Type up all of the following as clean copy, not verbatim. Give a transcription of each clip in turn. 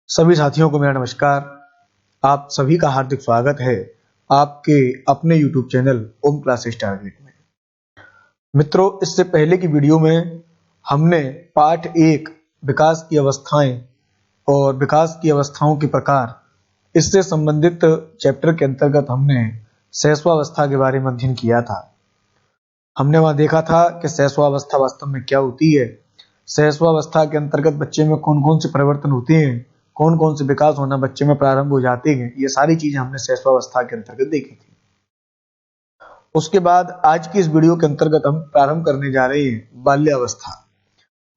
सभी साथियों को मेरा नमस्कार। आप सभी का हार्दिक स्वागत है आपके अपने YouTube चैनल ओम क्लासेस टारगेट में। मित्रों, इससे पहले की वीडियो में हमने पाठ 1 विकास की अवस्थाएं और विकास की अवस्थाओं के प्रकार, इससे संबंधित चैप्टर के अंतर्गत हमने शैशवावस्था के बारे में अध्ययन किया था। हमने वहां देखा था कि शैशवावस्था वास्तव में क्या होती है, शैशवावस्था के अंतर्गत बच्चे में कौन कौन से परिवर्तन होते हैं, कौन कौन से विकास होना बच्चे में प्रारंभ हो जाते हैं। ये सारी चीजें हमने शैशवावस्था के अंतर्गत देखी थी। उसके बाद आज की इस वीडियो के अंतर्गत हम प्रारंभ करने जा रहे हैं बाल्यावस्था।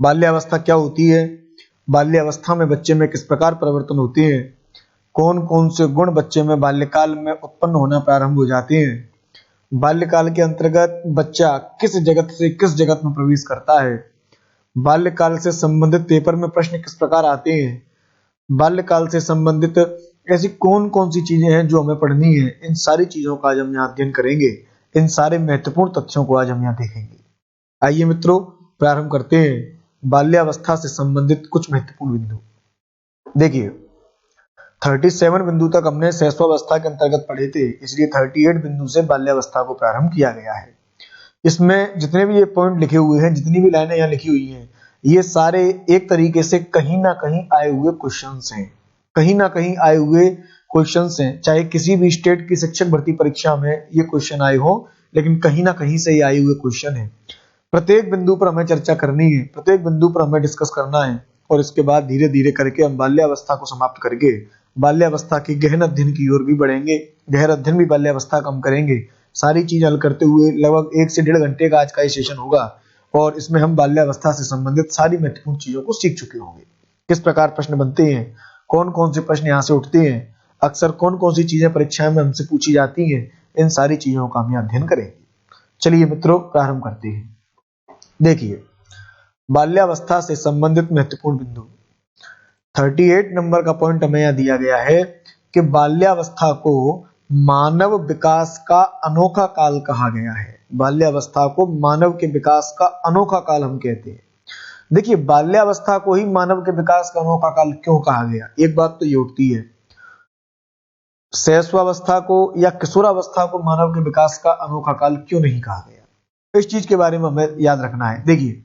बाल्यावस्था क्या होती है, बाल्यावस्था में बच्चे में किस प्रकार परिवर्तन होते हैं, कौन कौन से गुण बच्चे में बाल्यकाल में उत्पन्न होना प्रारंभ हो जाते हैं, बाल्यकाल के अंतर्गत बच्चा किस जगत से किस जगत में प्रवेश करता है, बाल्यकाल से संबंधित पेपर में प्रश्न किस प्रकार आते हैं, बाल्यकाल से संबंधित ऐसी कौन कौन सी चीजें हैं जो हमें पढ़नी है। इन सारी चीजों का आज हम यहाँ अध्ययन करेंगे। इन सारे महत्वपूर्ण तथ्यों को आज हम यहाँ देखेंगे। आइए मित्रों, प्रारंभ करते हैं बाल्यावस्था से संबंधित कुछ महत्वपूर्ण बिंदु। देखिए, 37 बिंदु तक हमने शैशवावस्था के अंतर्गत पढ़े थे, इसलिए 38 बिंदु से बाल्यावस्था को प्रारंभ किया गया है। इसमें जितने भी ये पॉइंट लिखे हुए हैं, जितनी भी लाइनें यहाँ लिखी हुई हैं, ये सारे एक तरीके से कहीं ना कहीं आए हुए क्वेश्चंस हैं, कहीं ना कहीं आए हुए क्वेश्चंस हैं। चाहे किसी भी स्टेट की शिक्षक भर्ती परीक्षा में ये क्वेश्चन आए हो, लेकिन कहीं ना कहीं से ये आए हुए क्वेश्चन है। प्रत्येक बिंदु पर हमें चर्चा करनी है, प्रत्येक बिंदु पर हमें डिस्कस करना है, और इसके बाद धीरे धीरे करके हम बाल्यावस्था को समाप्त करके बाल्यावस्था के गहन अध्ययन की ओर भी बढ़ेंगे। गहन अध्ययन भी बाल्यावस्था का हम करेंगे। सारी चीज हल करते हुए लगभग 1 से 1.5 घंटे का आज का ये सेशन होगा, और इसमें हम बाल्यावस्था से संबंधित सारी महत्वपूर्ण चीजों को सीख चुके होंगे। किस प्रकार प्रश्न बनते हैं, कौन कौन से प्रश्न यहाँ से उठते हैं, अक्सर कौन कौन सी चीजें परीक्षाएं में हमसे पूछी जाती हैं, इन सारी चीजों का हम यहाँ अध्ययन करेंगे। चलिए मित्रों, प्रारंभ करते हैं। देखिए, बाल्यावस्था से संबंधित महत्वपूर्ण बिंदु 38 नंबर का पॉइंट हमें यहाँ दिया गया है कि बाल्यावस्था को मानव विकास का अनोखा काल कहा गया है। बाल्यावस्था को मानव के विकास का अनोखा काल हम कहते हैं। देखिए, बाल्यावस्था को ही मानव के विकास का अनोखा काल क्यों कहा गया, एक बात तो ये उठती है। शैशवावस्था को या किशोरावस्था को मानव के विकास का अनोखा काल क्यों नहीं कहा गया, इस चीज के बारे में हमें याद रखना है। देखिए,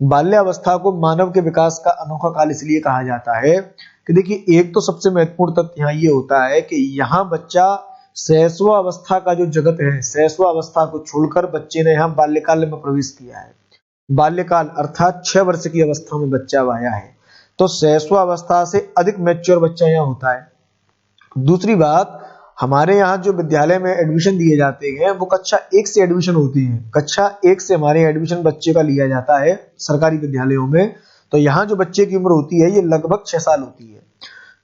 बाल्यावस्था को मानव के विकास का अनोखा काल इसलिए कहा जाता है कि देखिए, एक तो सबसे महत्वपूर्ण तथ्य यहाँ ये होता है कि यहाँ बच्चा शैशवावस्था का जो जगत है, शैशवावस्था को छोड़कर बच्चे ने यहाँ बाल्यकाल में प्रवेश किया है। बाल्यकाल अर्थात 6 वर्ष की अवस्था में बच्चा आया है, तो शैशवावस्था से अधिक मैच्योर बच्चा यहाँ होता है। दूसरी बात, हमारे यहाँ जो विद्यालय में एडमिशन दिए जाते हैं वो कक्षा 1 से एडमिशन होती है। कक्षा 1 से हमारे एडमिशन बच्चे का लिया जाता है सरकारी विद्यालयों में। तो यहाँ जो बच्चे की उम्र होती है ये लगभग 6 साल होती है।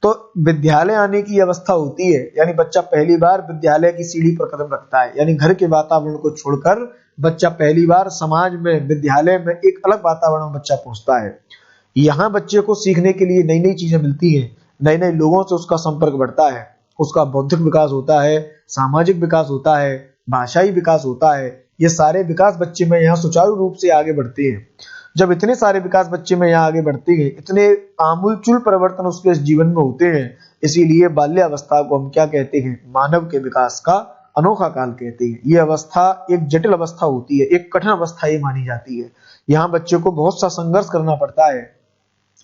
तो विद्यालय आने की अवस्था होती है, यानी बच्चा पहली बार विद्यालय की सीढ़ी पर कदम रखता है, यानी घर के वातावरण को छोड़कर बच्चा पहली बार समाज में, विद्यालय में एक अलग वातावरण में बच्चा पहुंचता है। यहाँ बच्चे को सीखने के लिए नई नई चीजें मिलती हैं, नए नए लोगों से उसका संपर्क बढ़ता है, उसका बौद्धिक विकास होता है, सामाजिक विकास होता है, भाषाई विकास होता है। ये सारे विकास बच्चे में यहाँ सुचारू रूप से आगे बढ़ते हैं। जब इतने सारे विकास बच्चे में यहाँ आगे बढ़ते हैं, इतने आमूलचूल परिवर्तन उसके इस जीवन में होते हैं, इसीलिए बाल्यावस्था को हम क्या कहते हैं, मानव के विकास का अनोखा काल कहते हैं। ये अवस्था एक जटिल अवस्था होती है, एक कठिन अवस्था ये मानी जाती है। यहाँ बच्चे को बहुत सा संघर्ष करना पड़ता है,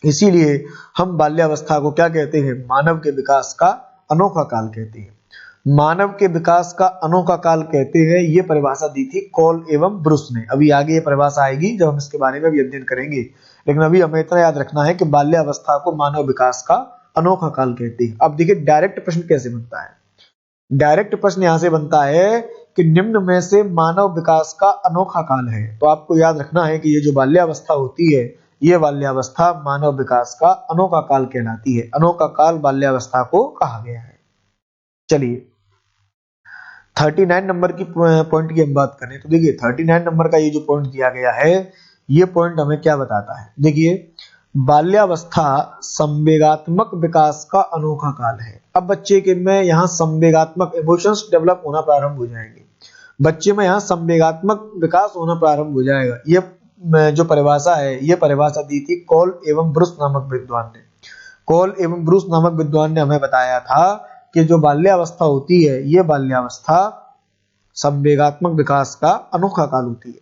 इसीलिए हम बाल्यावस्था को क्या कहते हैं, मानव के विकास का अनोखा काल कहते हैं। मानव के विकास का अनोखा काल कहते हैं, ये परिभाषा दी थी कॉल एवं ब्रुस ने। अभी आगे ये परिभाषा आएगी जब हम इसके बारे में भी अध्ययन करेंगे, लेकिन अभी हमें इतना याद रखना है कि बाल्यावस्था को मानव विकास का अनोखा काल कहते हैं। अब देखिए, डायरेक्ट प्रश्न कैसे बनता है। डायरेक्ट प्रश्न यहां से बनता है कि निम्न में से मानव विकास का अनोखा काल है। तो आपको याद रखना है कि ये जो बाल्यावस्था होती है, ये बाल्यावस्था मानव विकास का अनोखा काल कहलाती है। अनोखा काल बाल्यावस्था को कहा गया है। चलिए, 39 नंबर की पॉइंट की हम बात करें तो देखिए, 39 नंबर का ये जो पॉइंट दिया गया है, ये पॉइंट हमें क्या बताता है। देखिए, बाल्यावस्था संवेगात्मक विकास का अनोखा काल है। अब बच्चे के में यहाँ संवेगात्मक इमोशंस डेवलप होना प्रारंभ हो जाएंगे, बच्चे में यहाँ संवेगात्मक विकास होना प्रारंभ हो जाएगा। ये जो परिभाषा है, ये परिभाषा दी थी कॉल एवं ब्रुस नामक विद्वान ने। कॉल एवं ब्रूस नामक विद्वान ने हमें बताया था कि जो बाल्यावस्था होती है, ये बाल्यावस्था संवेगात्मक विकास का अनोखा काल होती है।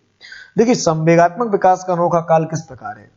देखिए, संवेगात्मक विकास का अनोखा काल किस प्रकार है।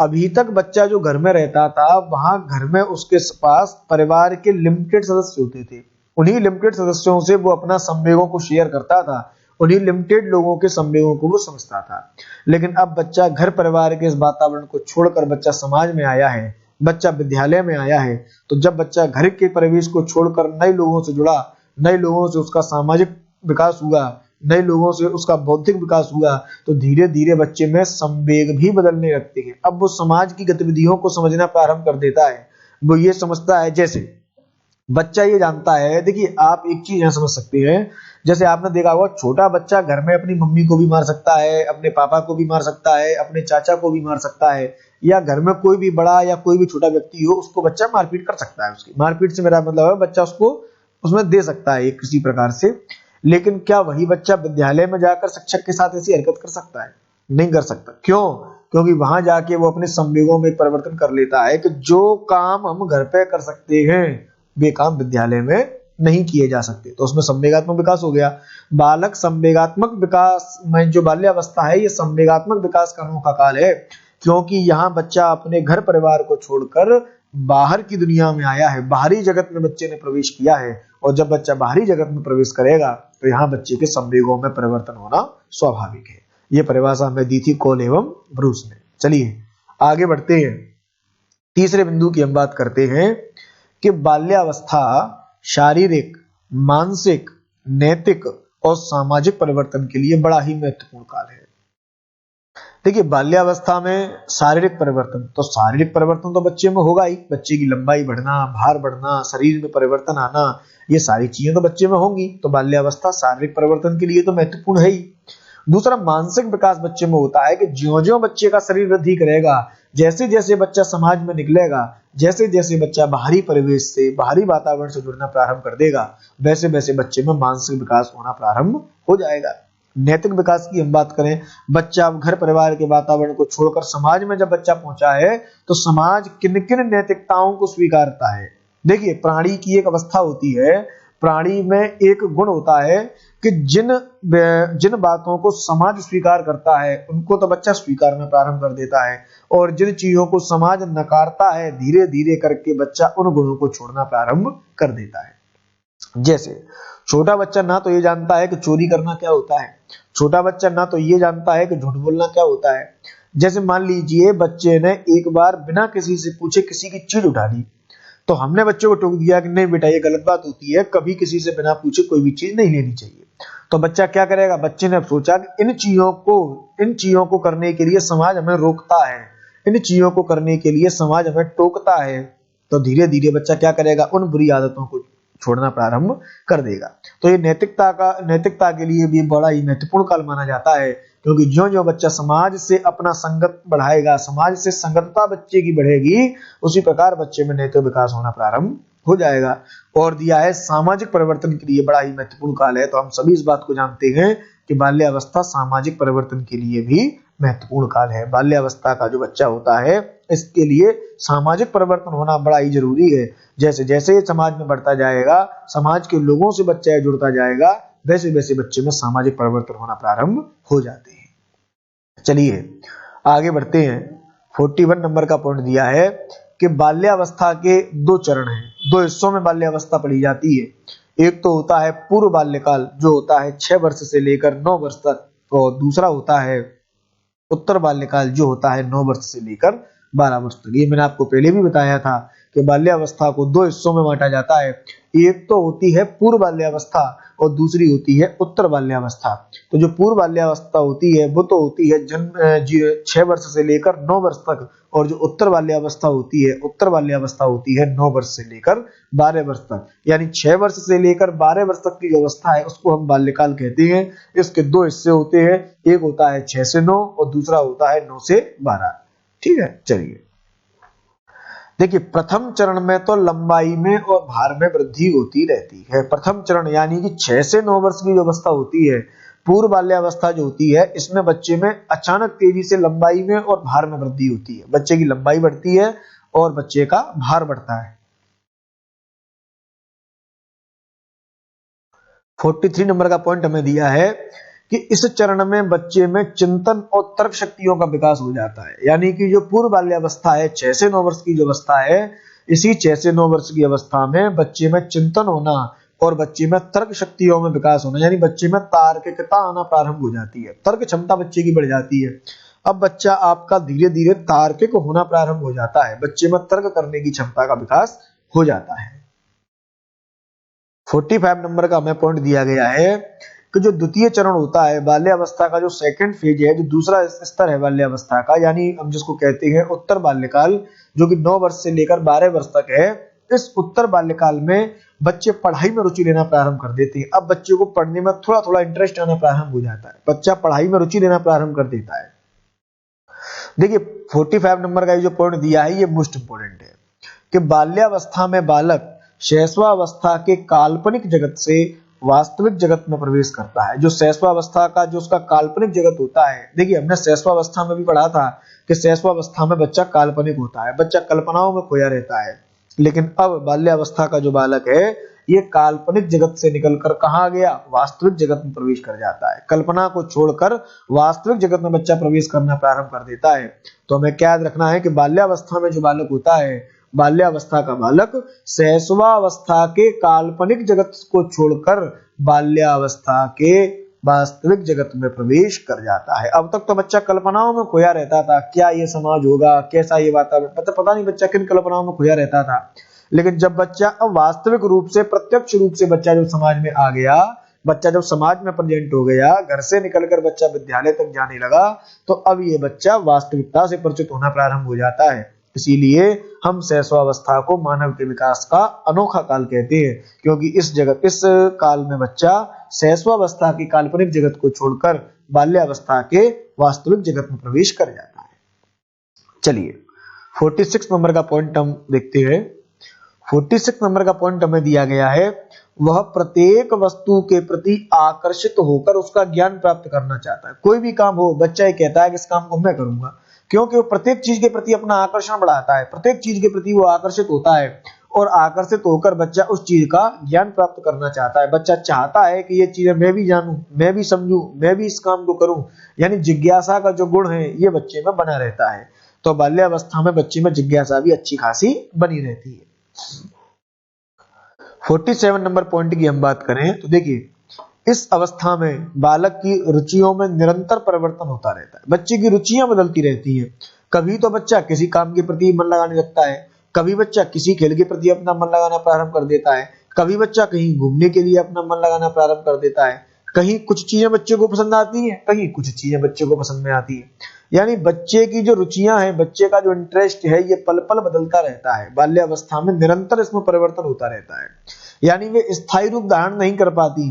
अभी तक बच्चा जो घर में रहता था, वहां घर में उसके पास परिवार के लिमिटेड सदस्य होते थे। उन्हीं लिमिटेड सदस्यों से वो अपना संवेगों को शेयर करता था, उन्हीं लिमिटेड लोगों के संवेगों को वो समझता था। लेकिन अब बच्चा घर परिवार के इस वातावरण को छोड़कर बच्चा समाज में आया है, बच्चा विद्यालय में आया है। तो जब बच्चा घर के परिवेश को छोड़कर नए लोगों से जुड़ा, नए लोगों से उसका सामाजिक विकास हुआ, नए लोगों से उसका बौद्धिक विकास हुआ, तो धीरे धीरे बच्चे में संवेग भी बदलने लगते हैं। अब वो समाज की गतिविधियों को समझना प्रारंभ कर देता है। वो ये समझता है, जैसे बच्चा ये जानता है, देखिए आप एक चीज यहां समझ सकते हैं, जैसे आपने देखा होगा छोटा बच्चा घर में अपनी मम्मी को भी मार सकता है, अपने पापा को भी मार सकता है, अपने चाचा को भी मार सकता है, या घर में कोई भी बड़ा या कोई भी छोटा व्यक्ति हो उसको बच्चा मारपीट कर सकता है। उसकी मारपीट से मेरा मतलब है बच्चा उसको उसमें दे सकता है किसी प्रकार से। लेकिन क्या वही बच्चा विद्यालय में जाकर शिक्षक के साथ ऐसी हरकत कर सकता है? नहीं कर सकता। क्यों? क्योंकि वहां जाके वो अपने संवेगों में परिवर्तन कर लेता है कि जो काम हम घर पे कर सकते हैं वे काम विद्यालय में नहीं किए जा सकते। तो उसमें संवेगात्मक विकास हो गया। बालक संवेगात्मक विकास में जो बाल्यावस्था है, ये संवेगात्मक विकास का अनोखा काल है, क्योंकि यहाँ बच्चा अपने घर परिवार को छोड़कर बाहर की दुनिया में आया है, बाहरी जगत में बच्चे ने प्रवेश किया है। और जब बच्चा बाहरी जगत में प्रवेश करेगा तो यहाँ बच्चे के संवेगों में परिवर्तन होना स्वाभाविक है। ये परिभाषा हमें दी थी कॉल एवं ब्रूस ने। चलिए आगे बढ़ते हैं। तीसरे बिंदु की हम बात करते हैं कि बाल्यावस्था शारीरिक, मानसिक, नैतिक और सामाजिक परिवर्तन के लिए बड़ा ही महत्वपूर्ण काल है। देखिए, बाल्यावस्था में शारीरिक परिवर्तन, तो शारीरिक परिवर्तन तो बच्चे में होगा ही। बच्चे की लंबाई बढ़ना, भार बढ़ना, शरीर में परिवर्तन आना, ये सारी चीजें तो बच्चे में होंगी। तो बाल्यावस्था शारीरिक परिवर्तन के लिए तो महत्वपूर्ण है ही। दूसरा, मानसिक विकास बच्चे में होता है कि ज्यों-ज्यों बच्चे का शरीर वृद्धि करेगा, जैसे जैसे बच्चा समाज में निकलेगा, जैसे जैसे बच्चा बाहरी परिवेश से, बाहरी वातावरण से जुड़ना प्रारंभ कर देगा, वैसे वैसे बच्चे में मानसिक विकास होना प्रारंभ हो जाएगा। नैतिक विकास की हम बात करें, बच्चा घर परिवार के वातावरण को छोड़कर समाज में जब बच्चा पहुंचा है तो समाज किन किन नैतिकताओं को स्वीकारता है। देखिए, प्राणी की एक अवस्था होती है, प्राणी में एक गुण होता है कि जिन बातों को समाज स्वीकार करता है उनको तो बच्चा स्वीकारना प्रारंभ कर देता है, और जिन चीजों को समाज नकारता है धीरे धीरे करके बच्चा उन गुणों को छोड़ना प्रारंभ कर देता है। जैसे छोटा बच्चा ना तो ये जानता है कि चोरी करना क्या होता है, छोटा बच्चा ना तो ये जानता है कि झूठ बोलना क्या होता है। जैसे मान लीजिए बच्चे ने एक बार बिना किसी से पूछे किसी की चीज उठा ली, तो हमने बच्चे को टोक दिया कि नहीं बेटा ये गलत बात होती है, कभी किसी से बिना पूछे कोई भी चीज नहीं लेनी चाहिए। तो बच्चा क्या करेगा? बच्चे ने सोचा कि इन चीजों को करने के लिए समाज हमें रोकता है, इन चीजों को करने के लिए समाज हमें टोकता है। तो धीरे धीरे बच्चा क्या करेगा? उन बुरी आदतों को छोड़ना प्रारंभ कर देगा। तो ये नैतिकता के लिए भी बड़ा ही महत्वपूर्ण काल माना जाता है, क्योंकि ज्यों-ज्यों बच्चा समाज से अपना संगत बढ़ाएगा, समाज से संगतता बच्चे की बढ़ेगी, उसी प्रकार बच्चे में नैतिक विकास होना प्रारंभ हो जाएगा। और दिया है सामाजिक परिवर्तन के लिए बड़ा ही महत्वपूर्ण काल है। तो हम सभी इस बात को जानते हैं कि बाल्यावस्था सामाजिक परिवर्तन के लिए भी महत्वपूर्ण काल है। बाल्यावस्था का जो बच्चा होता है इसके लिए सामाजिक परिवर्तन होना बड़ा ही जरूरी है। जैसे जैसे ये समाज में बढ़ता जाएगा, समाज के लोगों से बच्चा जुड़ता जाएगा, वैसे वैसे बच्चे में सामाजिक परिवर्तन होना प्रारंभ हो जाते हैं। चलिए आगे बढ़ते हैं। 41 नंबर का पॉइंट दिया है कि बाल्यावस्था के दो चरण हैं, दो हिस्सों में बाल्यावस्था पढ़ी जाती है। एक तो होता है पूर्व बाल्यकाल जो होता है 6 वर्ष से लेकर 9 वर्ष तक, और दूसरा होता है उत्तर बाल्यकाल जो होता है 9 वर्ष से लेकर 12 वर्ष तक। ये मैंने आपको पहले भी बताया था कि बाल्यावस्था को दो हिस्सों में बांटा जाता है। एक तो होती है पूर्व बाल्यावस्था और दूसरी होती है उत्तर बाल्यावस्था। तो जो पूर्व बाल्यावस्था होती है वो तो होती है 6 वर्ष से लेकर 9 वर्ष तक, और जो उत्तर बाल्यावस्था होती है 9 वर्ष से लेकर 12 वर्ष तक। यानी 6 वर्ष से लेकर 12 वर्ष तक की जो अवस्था है उसको हम बाल्यकाल कहते हैं। इसके दो हिस्से होते हैं, एक होता है 6 से 9 और दूसरा होता है 9 से 12। ठीक है, चलिए देखिए, प्रथम चरण में तो लंबाई में और भार में वृद्धि होती रहती है। प्रथम चरण यानी कि 6 से 9 वर्ष की जो अवस्था होती है, पूर्व बाल्यावस्था जो होती है, इसमें बच्चे में अचानक तेजी से लंबाई में और भार में वृद्धि होती है। बच्चे की लंबाई बढ़ती है और बच्चे का भार बढ़ता है। 43 नंबर का पॉइंट हमें दिया है कि इस चरण में बच्चे में चिंतन और तर्क शक्तियों का विकास हो जाता है। यानी कि जो पूर्व बाल्यावस्था है 6 से 9 वर्ष की जो अवस्था है, इसी 6 से 9 वर्ष की अवस्था में बच्चे में चिंतन होना और बच्चे में तर्क शक्तियों में विकास होना, यानी बच्चे में तार्किकता आना प्रारंभ हो जाती है, तर्क क्षमता बच्चे की बढ़ जाती है। अब बच्चा आपका धीरे धीरे तार्किक होना प्रारंभ हो जाता है, बच्चे में तर्क करने की क्षमता का विकास हो जाता है। 45 नंबर का हमें पॉइंट दिया गया है कि जो द्वितीय चरण होता है बाल्यावस्था का, जो सेकंड फेज है, जो दूसरा स्तर है बाल्यावस्था का, यानी हम जिसको कहते हैं उत्तर बाल्यकाल, जो कि 9 वर्ष से लेकर 12 वर्ष तक है। इस उत्तर बाल्यकाल में बच्चे पढ़ाई में रुचि लेना प्रारंभ कर देते हैं। अब बच्चे को पढ़ने में थोड़ा थोड़ा इंटरेस्ट आना प्रारंभ हो जाता है, बच्चा पढ़ाई में रुचि लेना प्रारंभ कर देता है। देखिए 45 नंबर का ये जो पॉइंट दिया है ये मोस्ट इंपोर्टेंट है कि बाल्यावस्था में बालक शैशवावस्था के काल्पनिक जगत से वास्तविक जगत में प्रवेश करता है। जो शैशवावस्था का जो उसका काल्पनिक जगत होता है, देखिए हमने शैशवावस्था में भी पढ़ा था कि शैशवावस्था में बच्चा काल्पनिक होता है, बच्चा कल्पनाओं में खोया रहता है। लेकिन अब बाल्यावस्था का जो बालक है ये काल्पनिक जगत से निकलकर कहाँ गया, वास्तविक जगत में प्रवेश कर जाता है। कल्पना को छोड़कर वास्तविक जगत में बच्चा प्रवेश करना प्रारंभ कर देता है। तो हमें क्या याद रखना है कि बाल्यावस्था में जो बालक होता है, बाल्यावस्था का बालक शैशवावस्था के काल्पनिक जगत को छोड़कर बाल्यावस्था के वास्तविक जगत में प्रवेश कर जाता है। अब तक तो बच्चा कल्पनाओं में खोया रहता था, क्या ये समाज होगा, कैसा ये वातावरण, पता नहीं बच्चा किन कल्पनाओं में खोया रहता था। लेकिन जब बच्चा अब वास्तविक रूप से, प्रत्यक्ष रूप से बच्चा जब समाज में आ गया, बच्चा जब समाज में प्रेजेंट हो गया, घर से निकलकर बच्चा विद्यालय तक जाने लगा, तो अब ये बच्चा वास्तविकता से परिचित होना प्रारंभ हो जाता है। इसीलिए हम शैशवावस्था को मानव के विकास का अनोखा काल कहते हैं, क्योंकि इस काल में बच्चा शैशवावस्था की काल्पनिक जगत को छोड़कर बाल्यावस्था के वास्तविक जगत में प्रवेश कर जाता है। चलिए 46 नंबर का पॉइंट हम देखते हैं। 46 नंबर का पॉइंट हमें दिया गया है, वह प्रत्येक वस्तु के प्रति आकर्षित होकर उसका ज्ञान प्राप्त करना चाहता है। कोई भी काम हो, बच्चा ये कहता है कि इस काम को मैं करूंगा, क्योंकि वो प्रत्येक चीज के प्रति अपना आकर्षण बढ़ाता है, प्रत्येक चीज के प्रति वो आकर्षित होता है और आकर्षित होकर बच्चा उस चीज का ज्ञान प्राप्त करना चाहता है। बच्चा चाहता है कि ये चीजें मैं भी जानूं, मैं भी समझूं, मैं भी इस काम को करूं, यानी जिज्ञासा का जो गुण है ये बच्चे में बना रहता है। तो बाल्यावस्था में बच्चे में जिज्ञासा भी अच्छी खासी बनी रहती है। 47 नंबर पॉइंट की हम बात करें तो देखिए इस अवस्था में बालक की रुचियों में निरंतर परिवर्तन होता रहता है, बच्चे की रुचियां बदलती रहती हैं। कभी तो बच्चा किसी काम के प्रति मन लगाने लगता है, कभी बच्चा किसी खेल के प्रति अपना मन लगाना प्रारंभ कर देता है, कभी बच्चा कहीं घूमने के लिए अपना मन लगाना प्रारंभ कर देता है, कहीं कुछ चीजें बच्चे को पसंद आती हैं, कहीं कुछ चीजें बच्चे को पसंद में आती है। यानी बच्चे की जो रुचियां हैं, बच्चे का जो इंटरेस्ट है ये पल पल बदलता रहता है। बाल्यावस्था में निरंतर इसमें परिवर्तन होता रहता है, यानी वे स्थायी रूप धारण नहीं कर पाती।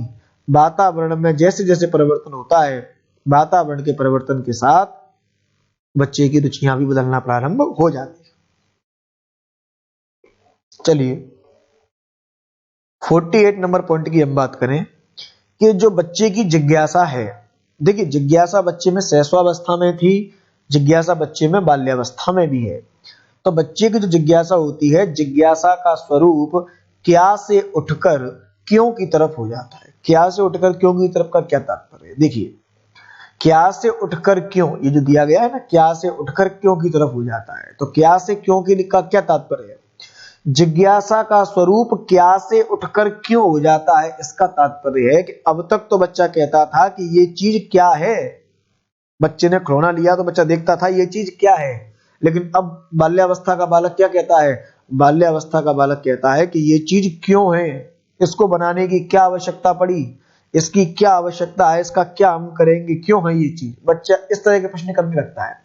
वातावरण में जैसे जैसे परिवर्तन होता है, वातावरण के परिवर्तन के साथ बच्चे की रुचियां भी बदलना प्रारंभ हो जाती है। चलिए 48 नंबर पॉइंट की हम बात करें कि जो बच्चे की जिज्ञासा है, देखिए जिज्ञासा बच्चे में शैशवावस्था में थी, जिज्ञासा बच्चे में बाल्यावस्था में भी है। तो बच्चे की जो जिज्ञासा होती है, जिज्ञासा का स्वरूप क्या से उठकर क्यों की तरफ हो जाता है। क्या से उठकर क्यों की तरफ का क्या तात्पर्य है, देखिए क्या से उठकर क्यों, ये जो दिया गया है ना, क्या से उठकर क्यों की तरफ हो जाता है, तो क्या से क्यों की का क्या तात्पर्य है। जिज्ञासा का स्वरूप क्या से उठकर क्यों हो जाता है, इसका तात्पर्य है कि अब तक तो बच्चा कहता था कि ये चीज क्या है, बच्चे ने खिलौना लिया तो बच्चा देखता था ये चीज क्या है, लेकिन अब बाल्यावस्था का बालक क्या कहता है, बाल्यावस्था का बालक कहता है कि ये चीज क्यों है, इसको बनाने की क्या आवश्यकता पड़ी, इसकी क्या आवश्यकता है, इसका क्या हम करेंगे, क्यों है ये चीज, बच्चा इस तरह के प्रश्न करने लगता है।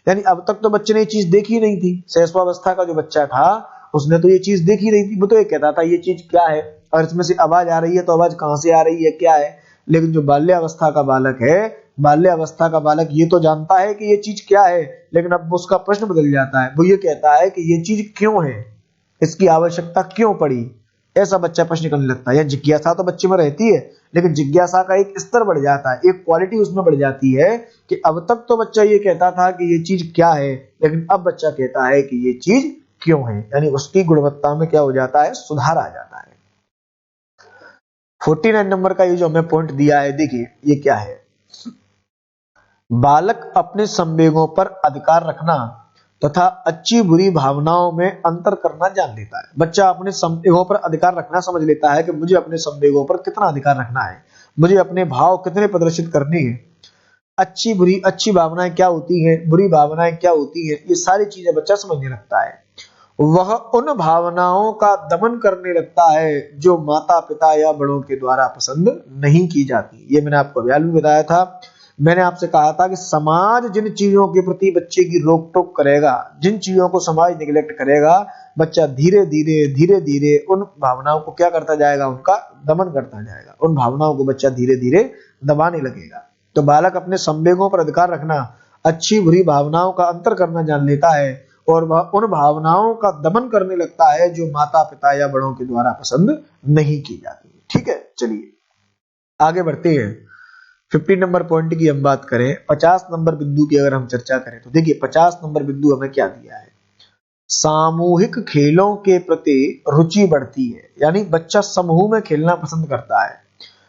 यानी अब तक तो बच्चे ने ये चीज देखी नहीं थी, शैशवावस्था का जो बच्चा था उसने तो ये चीज देखी नहीं थी, वो तो ये कहता था ये चीज क्या है, और इसमें से आवाज आ रही है तो आवाज कहां से आ रही है, क्या है। लेकिन जो बाल्यावस्था का बालक है, बाल्यावस्था का बालक ये तो जानता है कि ये चीज क्या है, लेकिन अब उसका प्रश्न बदल जाता है, वो ये कहता है कि ये चीज क्यों है, इसकी आवश्यकता क्यों पड़ी, ऐसा बच्चा प्रश्न करने लगता है। या जिज्ञासा तो बच्चे में रहती है, लेकिन जिज्ञासा का एक स्तर बढ़ जाता है, एक क्वालिटी उसमें बढ़ जाती है कि अब तक तो बच्चा ये कहता था कि ये चीज क्या है, लेकिन अब बच्चा कहता है कि ये चीज क्यों है, यानी उसकी गुणवत्ता में क्या हो जाता है, सुधार आ जाता है। 49 नंबर का ये जो हमें पॉइंट दिया है, देखिए ये क्या है, बालक अपने संवेगों पर अधिकार रखना तथा अच्छी बुरी भावनाओं में अंतर करना जान लेता है। बच्चा अपने संवेगों पर अधिकार रखना समझ लेता है कि मुझे अपने संवेगों पर कितना अधिकार रखना है, मुझे अपने भाव कितने प्रदर्शित करने हैं, अच्छी भावनाएं क्या होती हैं, बुरी भावनाएं क्या होती हैं, ये सारी चीजें बच्चा समझने लगता है। वह उन भावनाओं का दमन करने लगता है जो माता पिता या बड़ों के द्वारा पसंद नहीं की जाती। ये मैंने आपको अभी भी बताया था। मैंने आपसे कहा था कि समाज जिन चीजों के प्रति बच्चे की रोक टोक करेगा, जिन चीजों को समाज निगलेक्ट करेगा, बच्चा धीरे धीरे उन भावनाओं को क्या करता जाएगा, उनका दमन करता जाएगा, उन भावनाओं को बच्चा धीरे धीरे दबाने लगेगा। तो बालक अपने संवेगों पर अधिकार रखना, अच्छी बुरी भावनाओं का अंतर करना जान लेता है और वह उन भावनाओं का दमन करने लगता है जो माता पिता या बड़ों के द्वारा पसंद नहीं की जाती। ठीक है, चलिए आगे बढ़ते हैं। 50 नंबर पॉइंट की हम बात करें, 50 नंबर बिंदु की अगर हम चर्चा करें तो देखिए 50 नंबर बिंदु हमें क्या दिया है, सामूहिक खेलों के प्रति रुचि बढ़ती है, यानी बच्चा समूह में खेलना पसंद करता है।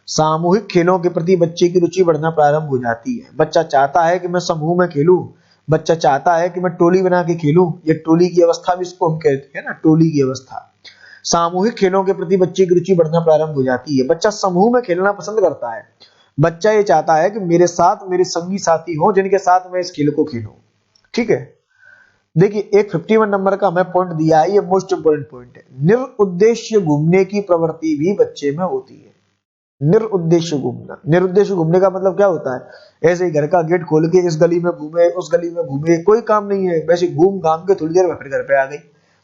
सामूहिक खेलों के प्रति बच्चे की रुचि बढ़ना प्रारंभ हो जाती है। बच्चा चाहता है कि मैं समूह में खेलूं, बच्चा चाहता है कि मैं टोली बना के खेलूं। ये टोली की अवस्था भी इसको हम कहते हैं ना, टोली की अवस्था। सामूहिक खेलों के प्रति बच्चे की रुचि बढ़ना प्रारंभ हो जाती है। बच्चा समूह में खेलना पसंद करता है। बच्चा ये चाहता है कि मेरे साथ मेरे संगी साथी हो जिनके साथ मैं इस खेल को खेलूं। ठीक है, देखिए एक 51 नंबर का हमें पॉइंट दिया है, ये मोस्ट इंपोर्टेंट पॉइंट है। निरुद्देश्य घूमने की प्रवृत्ति भी बच्चे में होती है। निरुद्देश्य घूमना, निरुद्देश्य घूमने का मतलब क्या होता है, ऐसे ही घर का गेट खोल के इस गली में घूमे उस गली में घूमे, कोई काम नहीं है, वैसे घूम घाम के थोड़ी देर में फिर घर पे आ गई,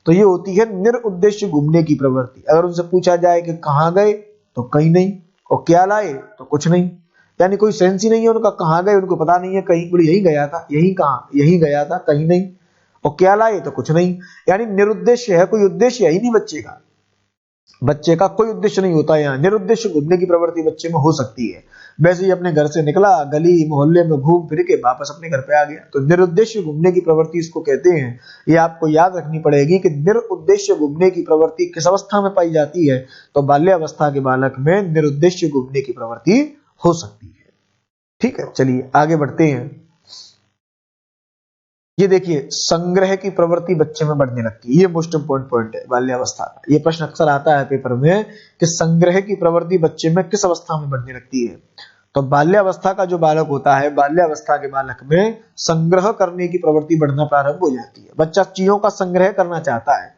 तो ये होती है निरुद्देश्य घूमने की प्रवृत्ति। अगर उनसे पूछा जाए कि कहाँ गए तो कहीं नहीं, और क्या लाए तो कुछ नहीं, यानी कोई सेंस ही नहीं है उनका, कहाँ गए उनको पता नहीं है, कहीं बोले यही गया था, यही कहाँ, यही गया था, कहीं नहीं, और क्या लाए तो कुछ नहीं, यानी निरुद्देश्य है, कोई उद्देश्य है ही नहीं बच्चे का। बच्चे का कोई उद्देश्य नहीं होता है। यहाँ निरुद्देश्य घूमने की प्रवृत्ति बच्चे में हो सकती है। वैसे ही अपने घर से निकला, गली मोहल्ले में घूम फिर के वापस अपने घर पे आ गया, तो निरुद्देश्य घूमने की प्रवृत्ति इसको कहते हैं। ये आपको याद रखनी पड़ेगी कि निरुद्देश्य घूमने की प्रवृत्ति किस अवस्था में पाई जाती है, तो बाल्यावस्था के बालक में निरुद्देश्य घूमने की प्रवृत्ति हो सकती है। ठीक है, चलिए आगे बढ़ते हैं। ये देखिए संग्रह की प्रवृत्ति बच्चे में बढ़ने लगती है, ये मोस्ट इंपोर्टेंट पॉइंट है बाल्यावस्था का। ये प्रश्न अक्सर आता है पेपर में कि संग्रह की प्रवृत्ति बच्चे में किस अवस्था में बढ़ने लगती है, तो बाल्यावस्था का जो बालक होता है, बाल्यावस्था के बालक में संग्रह करने की प्रवृत्ति बढ़ना प्रारंभ हो जाती है। बच्चा चीजों का संग्रह करना चाहता है,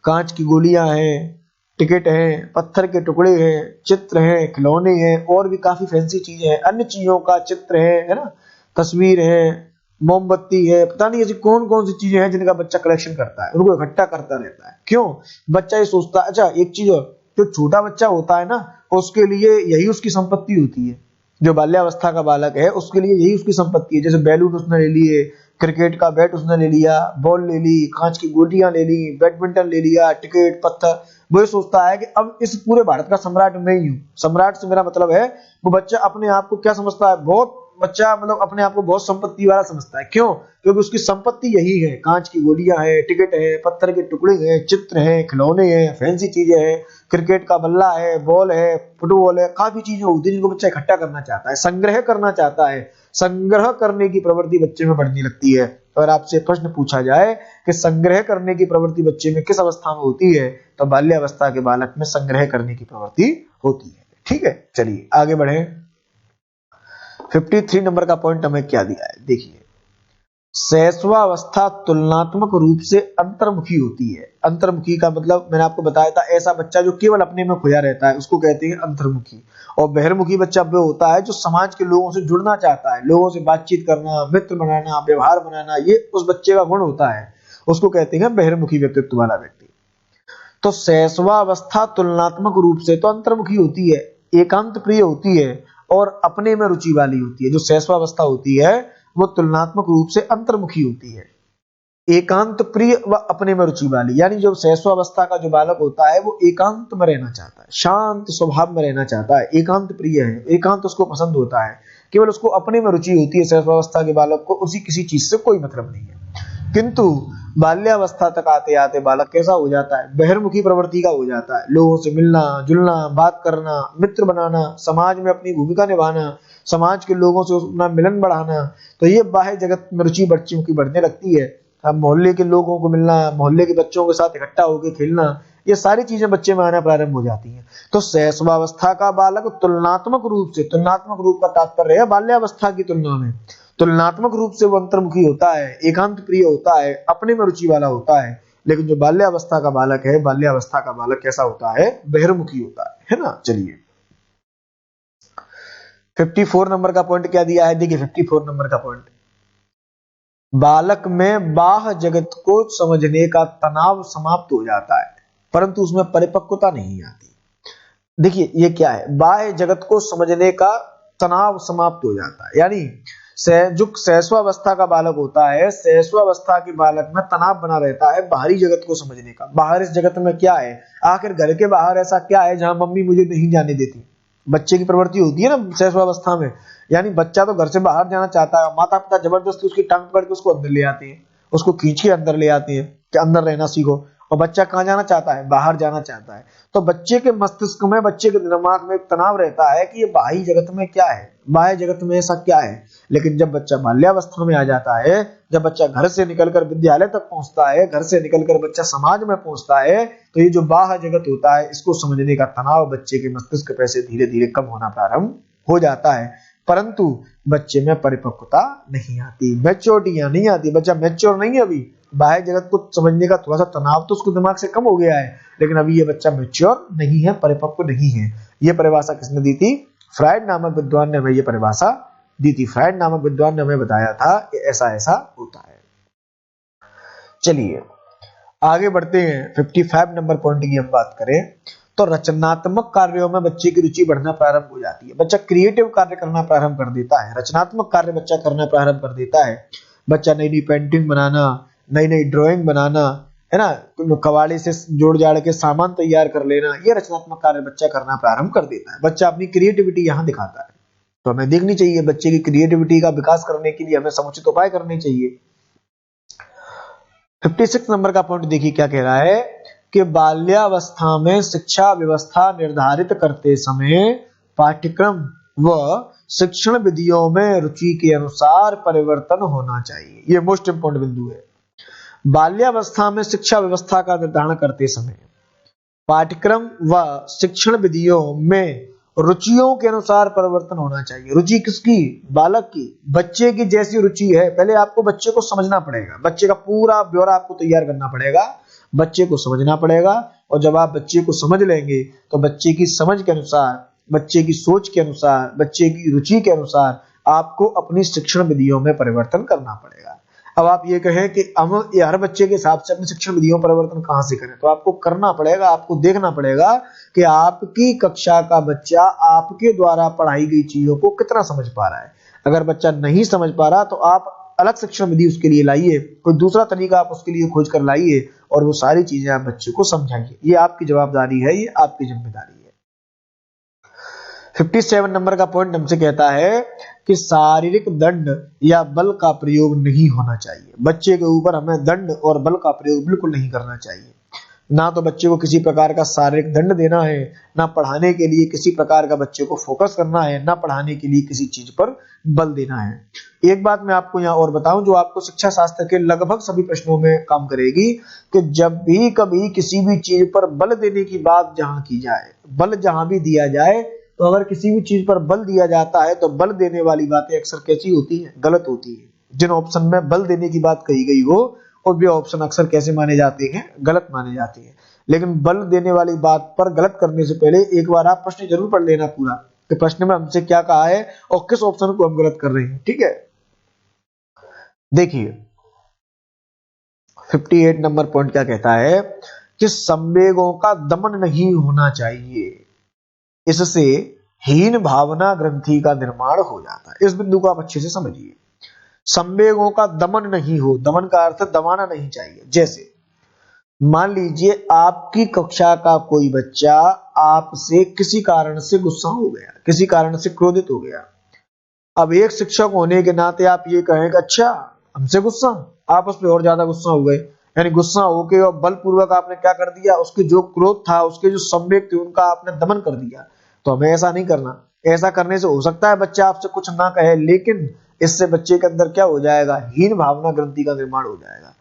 कांच की गोलियां हैं, टिकट है, पत्थर के टुकड़े हैं, चित्र हैं, खिलौने हैं, और भी काफी फैंसी चीजें हैं, अन्य चीजों का चित्र है ना, तस्वीर है, मोमबत्ती है, पता नहीं ऐसी कौन कौन सी चीजें हैं जिनका बच्चा कलेक्शन करता है, उनको इकट्ठा करता रहता है। क्यों? बच्चा ये सोचता है, अच्छा एक चीज और, जो छोटा बच्चा होता है ना, उसके लिए यही उसकी संपत्ति होती है। जो बाल्यावस्था का बालक है उसके लिए यही उसकी संपत्ति है। जैसे बैलून उसने ले लिए, क्रिकेट का बैट उसने ले लिया, बॉल ले ली, कांच की गोटियां ले ली, बैडमिंटन ले लिया, टिकट, पत्थर, वो ये सोचता है कि अब इस पूरे भारत का सम्राट मैं ही हूँ। सम्राट से मेरा मतलब है, वो बच्चा अपने आप को क्या समझता है, बहुत बच्चा मतलब अपने आप को बहुत संपत्ति वाला समझता है। क्यों? क्योंकि उसकी संपत्ति यही है, कांच की गोलियां हैं, टिकट है, पत्थर के टुकड़े हैं, चित्र हैं, खिलौने हैं, फैंसी चीजें हैं, क्रिकेट का बल्ला है, बॉल है, फुटबॉल है, काफी चीजें होती है जिनको बच्चा इकट्ठा करना चाहता है, संग्रह करना चाहता है। संग्रह करने की प्रवृत्ति बच्चे में बढ़ने लगती है। अगर आपसे प्रश्न पूछा जाए कि संग्रह करने की प्रवृत्ति बच्चे में किस अवस्था में होती है, तो बाल्यावस्था के बालक में संग्रह करने की प्रवृत्ति होती है। ठीक है, चलिए आगे बढ़े। 53 नंबर का पॉइंट हमें क्या दिया है, देखिए शैशवावस्था तुलनात्मक रूप से अंतर्मुखी होती है। अंतर्मुखी का मतलब मैंने आपको बताया था, ऐसा बच्चा जो केवल अपने में खोया रहता है उसको कहते हैं अंतर्मुखी। और बहिर्मुखी बच्चा वो होता है जो समाज के लोगों से जुड़ना चाहता है, लोगों से बातचीत करना, मित्र बनाना, व्यवहार बनाना, ये उस बच्चे का गुण होता है, उसको कहते हैं बहिर्मुखी व्यक्तित्व वाला व्यक्ति। तो शैशवावस्था तुलनात्मक रूप से तो अंतर्मुखी होती है, एकांत प्रिय होती है और अपने में रुचि वाली होती है। जो शैशवावस्था होती है वो तुलनात्मक रूप से अंतर्मुखी होती है, एकांत प्रिय व अपने में रुचि वाली। यानी जो शैशवावस्था का जो बालक होता है वो एकांत में रहना चाहता है, शांत स्वभाव में रहना चाहता है, एकांत प्रिय है, एकांत उसको पसंद होता है, केवल उसको अपने में रुचि होती है। शैशवावस्था के बालक को उसी किसी चीज से कोई मतलब नहीं है। किंतु बाल्यावस्था तक आते आते बालक कैसा हो जाता है, बहिर्मुखी प्रवृत्ति का हो जाता है। लोगों से मिलना जुलना, बात करना, मित्र बनाना, समाज में अपनी भूमिका निभाना, समाज के लोगों से अपना मिलन बढ़ाना, तो ये बाह्य जगत में रुचि बच्चों की बढ़ने लगती है। अब मोहल्ले के लोगों को मिलना, मोहल्ले के बच्चों के साथ इकट्ठा होकर खेलना, ये सारी चीजें बच्चे में आना प्रारंभ हो जाती हैं। तो शैशवावस्था का बालक तुलनात्मक रूप का तात्पर्य है बाल्यावस्था की तुलना में, तुलनात्मक रूप से वो अंतर्मुखी होता है, एकांत प्रिय होता है, अपने में रुचि वाला होता है। लेकिन जो बाल्यावस्था का बालक है, बाल्यावस्था का बालक कैसा होता है, बहिर्मुखी होता है ना। चलिए 54 नंबर का पॉइंट क्या दिया है, देखिए 54 नंबर का पॉइंट, बालक में बाह्य जगत को समझने का तनाव समाप्त हो जाता है परंतु उसमें परिपक्वता नहीं आती। देखिए ये क्या है, बाह्य जगत को समझने का तनाव समाप्त हो जाता है, यानी जो शैशवावस्था का बालक होता है, शैशवावस्था के बालक में तनाव बना रहता है बाहरी जगत को समझने का। बाहर इस जगत में क्या है, आखिर घर के बाहर ऐसा क्या है जहां मम्मी मुझे नहीं जाने देती। बच्चे की प्रवृत्ति होती है ना शैशवावस्था में, यानी बच्चा तो घर से बाहर जाना चाहता है, माता पिता जबरदस्ती उसकी टांग पकड़ के उसको अंदर ले आते हैं, उसको खींच के अंदर ले आते हैं कि अंदर रहना सीखो। और बच्चा कहाँ जाना चाहता है, बाहर जाना चाहता है। तो बच्चे के मस्तिष्क में, बच्चे के दिमाग में एक तनाव रहता है कि ये बाहरी जगत में क्या है, बाह्य जगत में ऐसा क्या है। लेकिन जब बच्चा बाल्यावस्था में आ जाता है, जब बच्चा घर से निकलकर विद्यालय तक पहुंचता है, घर से निकलकर बच्चा समाज में पहुंचता है, तो ये जो बाह्य जगत होता है इसको समझने का तनाव बच्चे के मस्तिष्क पे से धीरे धीरे कम होना प्रारंभ हो जाता है। परंतु बच्चे में परिपक्वता नहीं आती, मैच्योरिटी नहीं आती। बच्चा मैच्योर नहीं है अभी, बाह्य जगत को समझने का थोड़ा सा तनाव तो उसके दिमाग से कम हो गया है, लेकिन अभी ये बच्चा मैच्योर नहीं है, परिपक्व नहीं है। ये परिभाषा किसने दी थी, फ्रायड नामक विद्वान ने हमें ये परिभाषा दी थी। फ्रायड नामक विद्वान ने हमें बताया था कि ऐसा ऐसा होता है। चलिए आगे बढ़ते हैं। 55 नंबर पॉइंट की हम बात करें तो रचनात्मक कार्यों में बच्चे की रुचि बढ़ना प्रारंभ हो जाती है। बच्चा क्रिएटिव कार्य करना प्रारंभ कर देता है, रचनात्मक कार्य बच्चा करना प्रारंभ कर देता है। बच्चा नई नई पेंटिंग बनाना, नई नई ड्राइंग बनाना, है ना, कबाड़े से जोड़ जाड़ के सामान तैयार कर लेना, ये रचनात्मक कार्य बच्चा करना प्रारंभ कर देता है। बच्चा अपनी क्रिएटिविटी यहाँ दिखाता है, तो हमें देखनी चाहिए बच्चे की क्रिएटिविटी का विकास करने के लिए हमें समुचित उपाय करने चाहिए। 56 नंबर का पॉइंट देखिए क्या कह रहा है कि बाल्यावस्था में शिक्षा व्यवस्था निर्धारित करते समय पाठ्यक्रम व शिक्षण विधियों में रुचि के अनुसार परिवर्तन होना चाहिए। ये मोस्ट इंपोर्टेंट बिंदु है। बाल्यावस्था में शिक्षा व्यवस्था का निर्धारण करते समय पाठ्यक्रम व शिक्षण विधियों में रुचियों के अनुसार परिवर्तन होना चाहिए। रुचि किसकी, बालक की, बच्चे की जैसी रुचि है। पहले आपको बच्चे को समझना पड़ेगा, बच्चे का पूरा ब्यौरा आपको तैयार करना पड़ेगा, बच्चे को समझना पड़ेगा। और जब आप बच्चे को समझ लेंगे तो बच्चे की समझ के अनुसार, बच्चे की सोच के अनुसार, बच्चे की रुचि के अनुसार आपको अपनी शिक्षण विधियों में परिवर्तन करना पड़ेगा। अब आप ये कहें कि हम हर बच्चे के हिसाब से अपनी शिक्षण विधियों परिवर्तन कहां से करें, तो आपको करना पड़ेगा, आपको देखना पड़ेगा कि आपकी कक्षा का बच्चा आपके द्वारा पढ़ाई गई चीजों को कितना समझ पा रहा है। अगर बच्चा नहीं समझ पा रहा तो आप अलग शिक्षण विधि उसके लिए लाइए, कोई दूसरा तरीका आप उसके लिए खोज कर लाइए और वो सारी चीजें आप बच्चे को समझाइए। ये आपकी जवाबदारी है, ये आपकी जिम्मेदारी है। 57 नंबर का पॉइंट हमसे कहता है कि शारीरिक दंड या बल का प्रयोग नहीं होना चाहिए। बच्चे के ऊपर हमें दंड और बल का प्रयोग बिल्कुल नहीं करना चाहिए। ना तो बच्चे को किसी प्रकार का शारीरिक दंड देना है, ना पढ़ाने के लिए किसी प्रकार का बच्चे को फोकस करना है, ना पढ़ाने के लिए किसी चीज पर बल देना है। एक बात मैं आपको यहाँ और बताऊं जो आपको शिक्षा शास्त्र के लगभग सभी प्रश्नों में काम करेगी कि जब भी कभी किसी भी चीज पर बल देने की बात जहां की जाए, बल जहां भी दिया जाए, तो अगर किसी भी चीज पर बल दिया जाता है तो बल देने वाली बातें अक्सर कैसी होती है, गलत होती है। जिन ऑप्शन में बल देने की बात कही गई हो और वे ऑप्शन अक्सर कैसे माने जाते हैं, गलत माने जाते हैं। लेकिन बल देने वाली बात पर गलत करने से पहले एक बार आप प्रश्न जरूर पढ़ लेना पूरा कि प्रश्न में हमसे क्या कहा है और किस ऑप्शन को हम गलत कर रहे हैं। ठीक है, देखिए 58 नंबर पॉइंट क्या कहता है कि संवेगों का दमन नहीं होना चाहिए, इससे हीन भावना ग्रंथि का निर्माण हो जाता है। इस बिंदु को आप अच्छे से समझिए। संवेगों का दमन नहीं हो, दमन का अर्थ दबाना नहीं चाहिए। जैसे मान लीजिए आपकी कक्षा का कोई बच्चा आपसे किसी कारण से गुस्सा हो गया, किसी कारण से क्रोधित हो गया। अब एक शिक्षक होने के नाते आप ये कहें कि अच्छा हमसे गुस्सा, आप उस पर और ज्यादा गुस्सा हो गए, यानी गुस्सा होके और बलपूर्वक आपने क्या कर दिया, उसके जो क्रोध था, उसके जो संवेग थे, उनका आपने दमन कर दिया। तो हमें ऐसा नहीं करना। ऐसा करने से हो सकता है बच्चा आपसे कुछ ना कहे, लेकिन इससे बच्चे के अंदर क्या हो जाएगा, हीन भावना ग्रंथि का निर्माण हो जाएगा।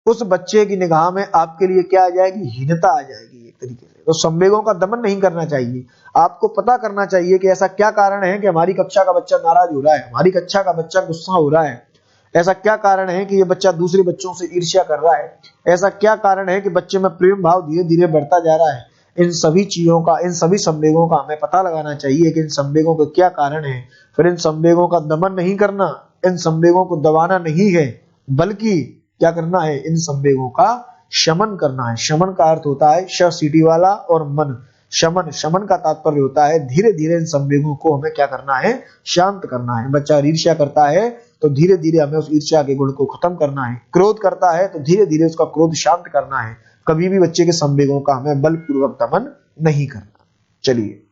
उस बच्चे की निगाह में आपके लिए क्या आ जाएगी, हीनता आ जाएगी एक तरीके से। तो संवेगों का दमन नहीं करना चाहिए। आपको पता करना चाहिए कि ऐसा क्या कारण है कि हमारी कक्षा का बच्चा नाराज हो रहा है, हमारी कक्षा का बच्चा गुस्सा हो रहा है, ऐसा क्या कारण है कि ये बच्चा दूसरे बच्चों से ईर्ष्या कर रहा है, ऐसा क्या कारण है कि बच्चे में प्रेम भाव धीरे धीरे बढ़ता जा रहा है। इन सभी चीजों का, इन सभी संवेगों का हमें पता लगाना चाहिए कि इन संवेगों के क्या कारण है। फिर इन संवेगों का दमन नहीं करना, इन संवेगों को दबाना नहीं है, बल्कि क्या करना है, इन संवेगों का शमन करना है। शमन का अर्थ होता है श सीटी वाला और मन, शमन। शमन का तात्पर्य होता है धीरे धीरे इन संवेगों को हमें क्या करना है, शांत करना है। बच्चा ईर्ष्या करता है तो धीरे धीरे हमें उस ईर्ष्या के गुण को खत्म करना है। क्रोध करता है तो धीरे धीरे उसका क्रोध शांत करना है। कभी भी बच्चे के संवेगों का हमें बलपूर्वक दमन नहीं करना। चलिए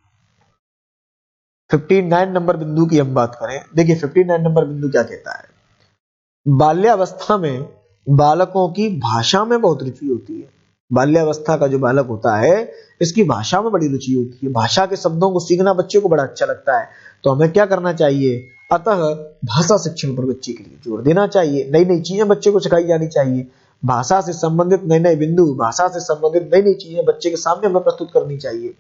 59 नंबर बिंदु की हम बात करें। देखिए 59 नंबर बिंदु क्या कहता है, बाल्यावस्था में बालकों की भाषा में बहुत रुचि होती है। बाल्यावस्था का जो बालक होता है, इसकी भाषा में बड़ी रुचि होती है। भाषा के शब्दों को सीखना बच्चे को बड़ा अच्छा लगता है। तो हमें क्या करना चाहिए, अतः भाषा शिक्षण पर बच्चे के लिए जोर देना चाहिए। नई नई चीजें बच्चे को सिखाई जानी चाहिए। भाषा से संबंधित नए नए बिंदु, भाषा से संबंधित नई नई चीजें बच्चे के सामने हमें प्रस्तुत करनी चाहिए।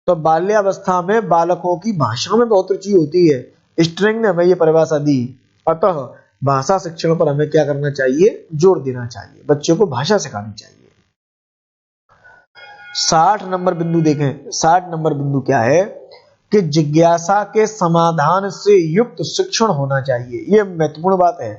तो बाल्यावस्था में बालकों की भाषा में बहुत रुचि होती है। स्ट्रिंग ने हमें ये परिभाषा दी। अतः भाषा शिक्षण पर हमें क्या करना चाहिए, जोर देना चाहिए, बच्चों को भाषा सिखानी चाहिए। 60 नंबर बिंदु देखें। 60 नंबर बिंदु क्या है कि जिज्ञासा के समाधान से युक्त शिक्षण होना चाहिए। ये महत्वपूर्ण बात है।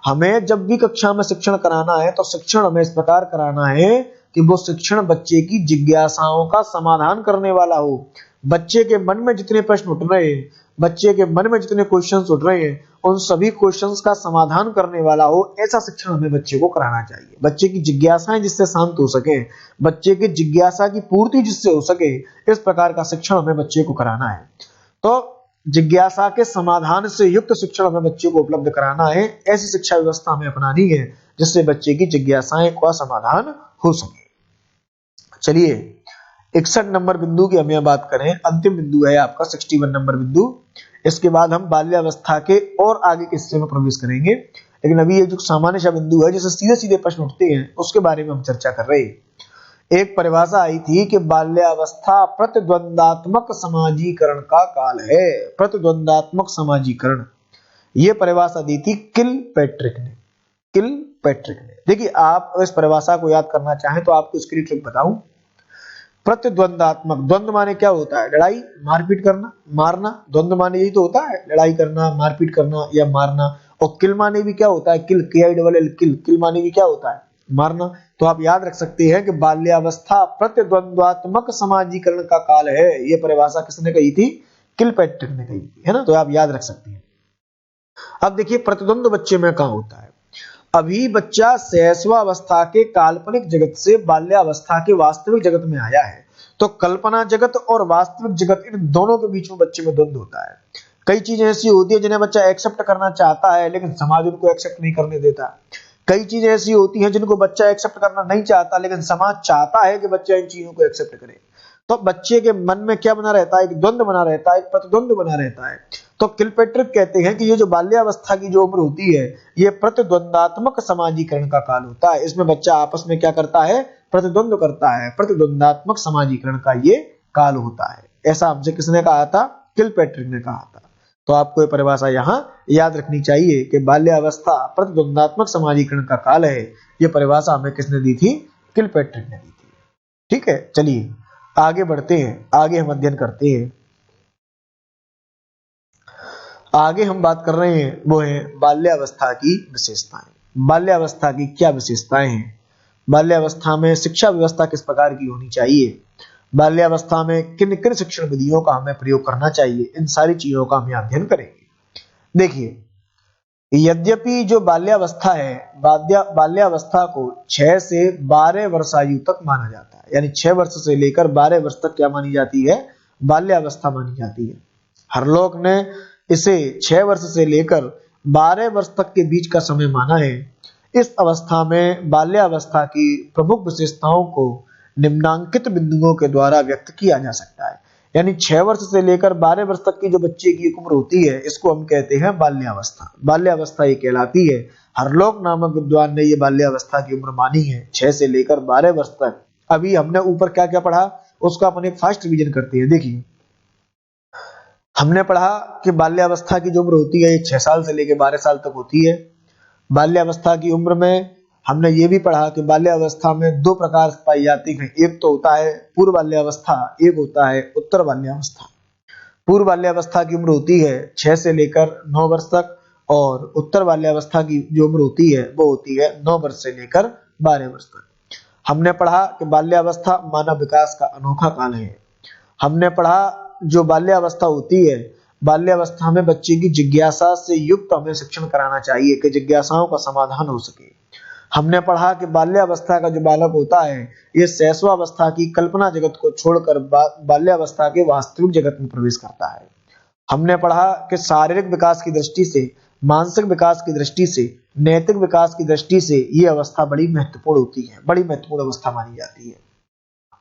हमें जब भी कक्षा में शिक्षण कराना है तो शिक्षण हमें इस प्रकार कराना है कि वो शिक्षण बच्चे की जिज्ञासाओं का समाधान करने वाला हो। बच्चे के मन में जितने प्रश्न उठ रहे हैं, बच्चे के मन में जितने क्वेश्चंस उठ रहे हैं, उन सभी क्वेश्चंस का समाधान करने वाला हो, ऐसा शिक्षण हमें बच्चे को कराना चाहिए। बच्चे की जिज्ञासाएं जिससे शांत हो सके, बच्चे की जिज्ञासा की पूर्ति जिससे हो सके, इस प्रकार का शिक्षण हमें बच्चे को कराना है। तो जिज्ञासा के समाधान से युक्त शिक्षण हमें बच्चे को उपलब्ध कराना है। ऐसी शिक्षा व्यवस्था हमें अपनानी है जिससे बच्चे की जिज्ञासाएं का समाधान हो सके। चलिए 61 नंबर बिंदु की हम बात करें। अंतिम बिंदु है आपका 61 नंबर बिंदु। इसके बाद हम बाल्यावस्था के और आगे के हिस्से में प्रवेश करेंगे, लेकिन अभी ये जो सामान्य सा बिंदु है जिससे सीधे सीधे प्रश्न उठते हैं, उसके बारे में हम चर्चा कर रहे हैं। एक परिभाषा आई थी कि बाल्यावस्था प्रतिद्वंदात्मक समाजीकरण का काल है। प्रतिद्वंदात्मक समाजीकरण, ये परिभाषा दी थी किलपैट्रिक ने। किलपैट्रिक ने, देखिए आप इस परिभाषा को याद करना चाहें तो आपको इसकी ट्रिक बताऊं। प्रतिद्वंदात्मक, द्वंद्व माने क्या होता है, लड़ाई मारपीट करना, मारना। द्वंद्व माने यही तो होता है, लड़ाई करना, मारपीट करना या मारना। और किल माने भी क्या होता है, किल, KILL, किल। किल माने भी क्या होता है, मारना। तो आप याद रख सकते हैं कि बाल्यावस्था प्रतिद्वंद्वात्मक समाजीकरण का काल है। ये परिभाषा किसने कही थी, किलपैट्रिक ने कही थी, है ना। तो आप याद रख सकते हैं। अब देखिए प्रतिद्वंद बच्चे में कहां होता है। अभी बच्चा शैशवावस्था के काल्पनिक जगत से बाल्यावस्था के वास्तविक जगत में आया है, तो कल्पना जगत और वास्तविक जगत, इन दोनों के बीच में बच्चे में द्वंद्व होता है। कई चीजें ऐसी होती है जिन्हें बच्चा एक्सेप्ट करना चाहता है लेकिन समाज उनको एक्सेप्ट नहीं करने देता। कई चीजें ऐसी होती हैं जिनको बच्चा एक्सेप्ट करना नहीं चाहता लेकिन समाज चाहता है कि बच्चा इन चीजों को एक्सेप्ट करे। तो बच्चे के मन में क्या बना रहता है, एक द्वंद्व बना रहता है, एक प्रतिद्वंद बना रहता है। तो किलपैट्रिक कहते हैं कि ये जो बाल्यावस्था की जो उम्र होती है, ये प्रतिद्वंदात्मक समाजीकरण का काल होता है। इसमें बच्चा आपस में क्या करता है, प्रतिद्वंद करता है। प्रतिद्वंदात्मक समाजीकरण का ये काल होता है। ऐसा हमसे किसने कहा था, किलपैट्रिक ने कहा था। तो आपको ये परिभाषा यहाँ याद रखनी चाहिए कि बाल्यावस्था प्रतिद्वंदात्मक समाजीकरण का काल है। ये परिभाषा हमें किसने दी थी, किलपैट्रिक ने दी थी। ठीक है, चलिए आगे बढ़ते हैं, आगे हम अध्ययन करते हैं। आगे हम बात कर रहे हैं वो है बाल्यावस्था की विशेषताएं। बाल्यावस्था की क्या विशेषताएं हैं, बाल्यावस्था में शिक्षा व्यवस्था किस प्रकार की होनी चाहिए, बाल्यावस्था में किन किन शिक्षण विधियों का हमें प्रयोग करना चाहिए, इन सारी चीजों का हम अध्ययन करेंगे। देखिए यद्यपि जो बाल्यावस्था है, बाल्यावस्था को 6 से 12 वर्ष आयु तक माना जाता है। यानी 6 वर्ष से लेकर 12 वर्ष तक क्या मानी जाती है, बाल्यावस्था मानी जाती है। हर लोग ने इसे 6 वर्ष से लेकर 12 वर्ष तक के बीच का समय माना है। इस अवस्था में बाल्यावस्था की प्रमुख विशेषताओं को निम्नांकित बिंदुओं के द्वारा व्यक्त किया जा सकता है। यानी 6 वर्ष से लेकर 12 वर्ष तक की जो बच्चे की उम्र होती है, इसको हम कहते हैं बाल्यावस्था। बाल्यावस्था ये कहलाती है। हरलोक नामक विद्वान ने ये बाल्यावस्था की उम्र मानी है 6 से लेकर 12 वर्ष तक। अभी हमने ऊपर क्या क्या पढ़ा, उसका अपन एक फास्ट रिवीजन करते हैं। देखिए, हमने पढ़ा कि बाल्यावस्था की जो उम्र होती है ये 6 साल से लेकर 12 साल तक होती है। बाल्यावस्था की उम्र में हमने ये भी पढ़ा कि बाल्यावस्था में 2 प्रकार पाई जाती है। एक तो होता है पूर्व बाल्यावस्था, एक होता है उत्तर बाल्यावस्था। पूर्व बाल्यावस्था की उम्र होती है 6 से लेकर 9 वर्ष तक, और उत्तर बाल्यावस्था की जो उम्र होती है वो होती है 9 वर्ष से लेकर 12 वर्ष तक। हमने पढ़ा कि बाल्यावस्था मानव विकास का अनोखा काल है। हमने पढ़ा जो बाल्यावस्था होती है, बाल्यावस्था में बच्चे की जिज्ञासा से युक्त हमें शिक्षण कराना चाहिए कि जिज्ञासाओं का समाधान हो सके। हमने पढ़ा कि बाल्यावस्था का जो बालक होता है ये शैशवावस्था की कल्पना जगत को छोड़कर बाल्यावस्था के वास्तविक जगत में प्रवेश करता है। हमने पढ़ा कि शारीरिक विकास की दृष्टि से, मानसिक विकास की दृष्टि से, नैतिक विकास की दृष्टि से ये अवस्था बड़ी महत्वपूर्ण होती है, बड़ी महत्वपूर्ण अवस्था मानी जाती है।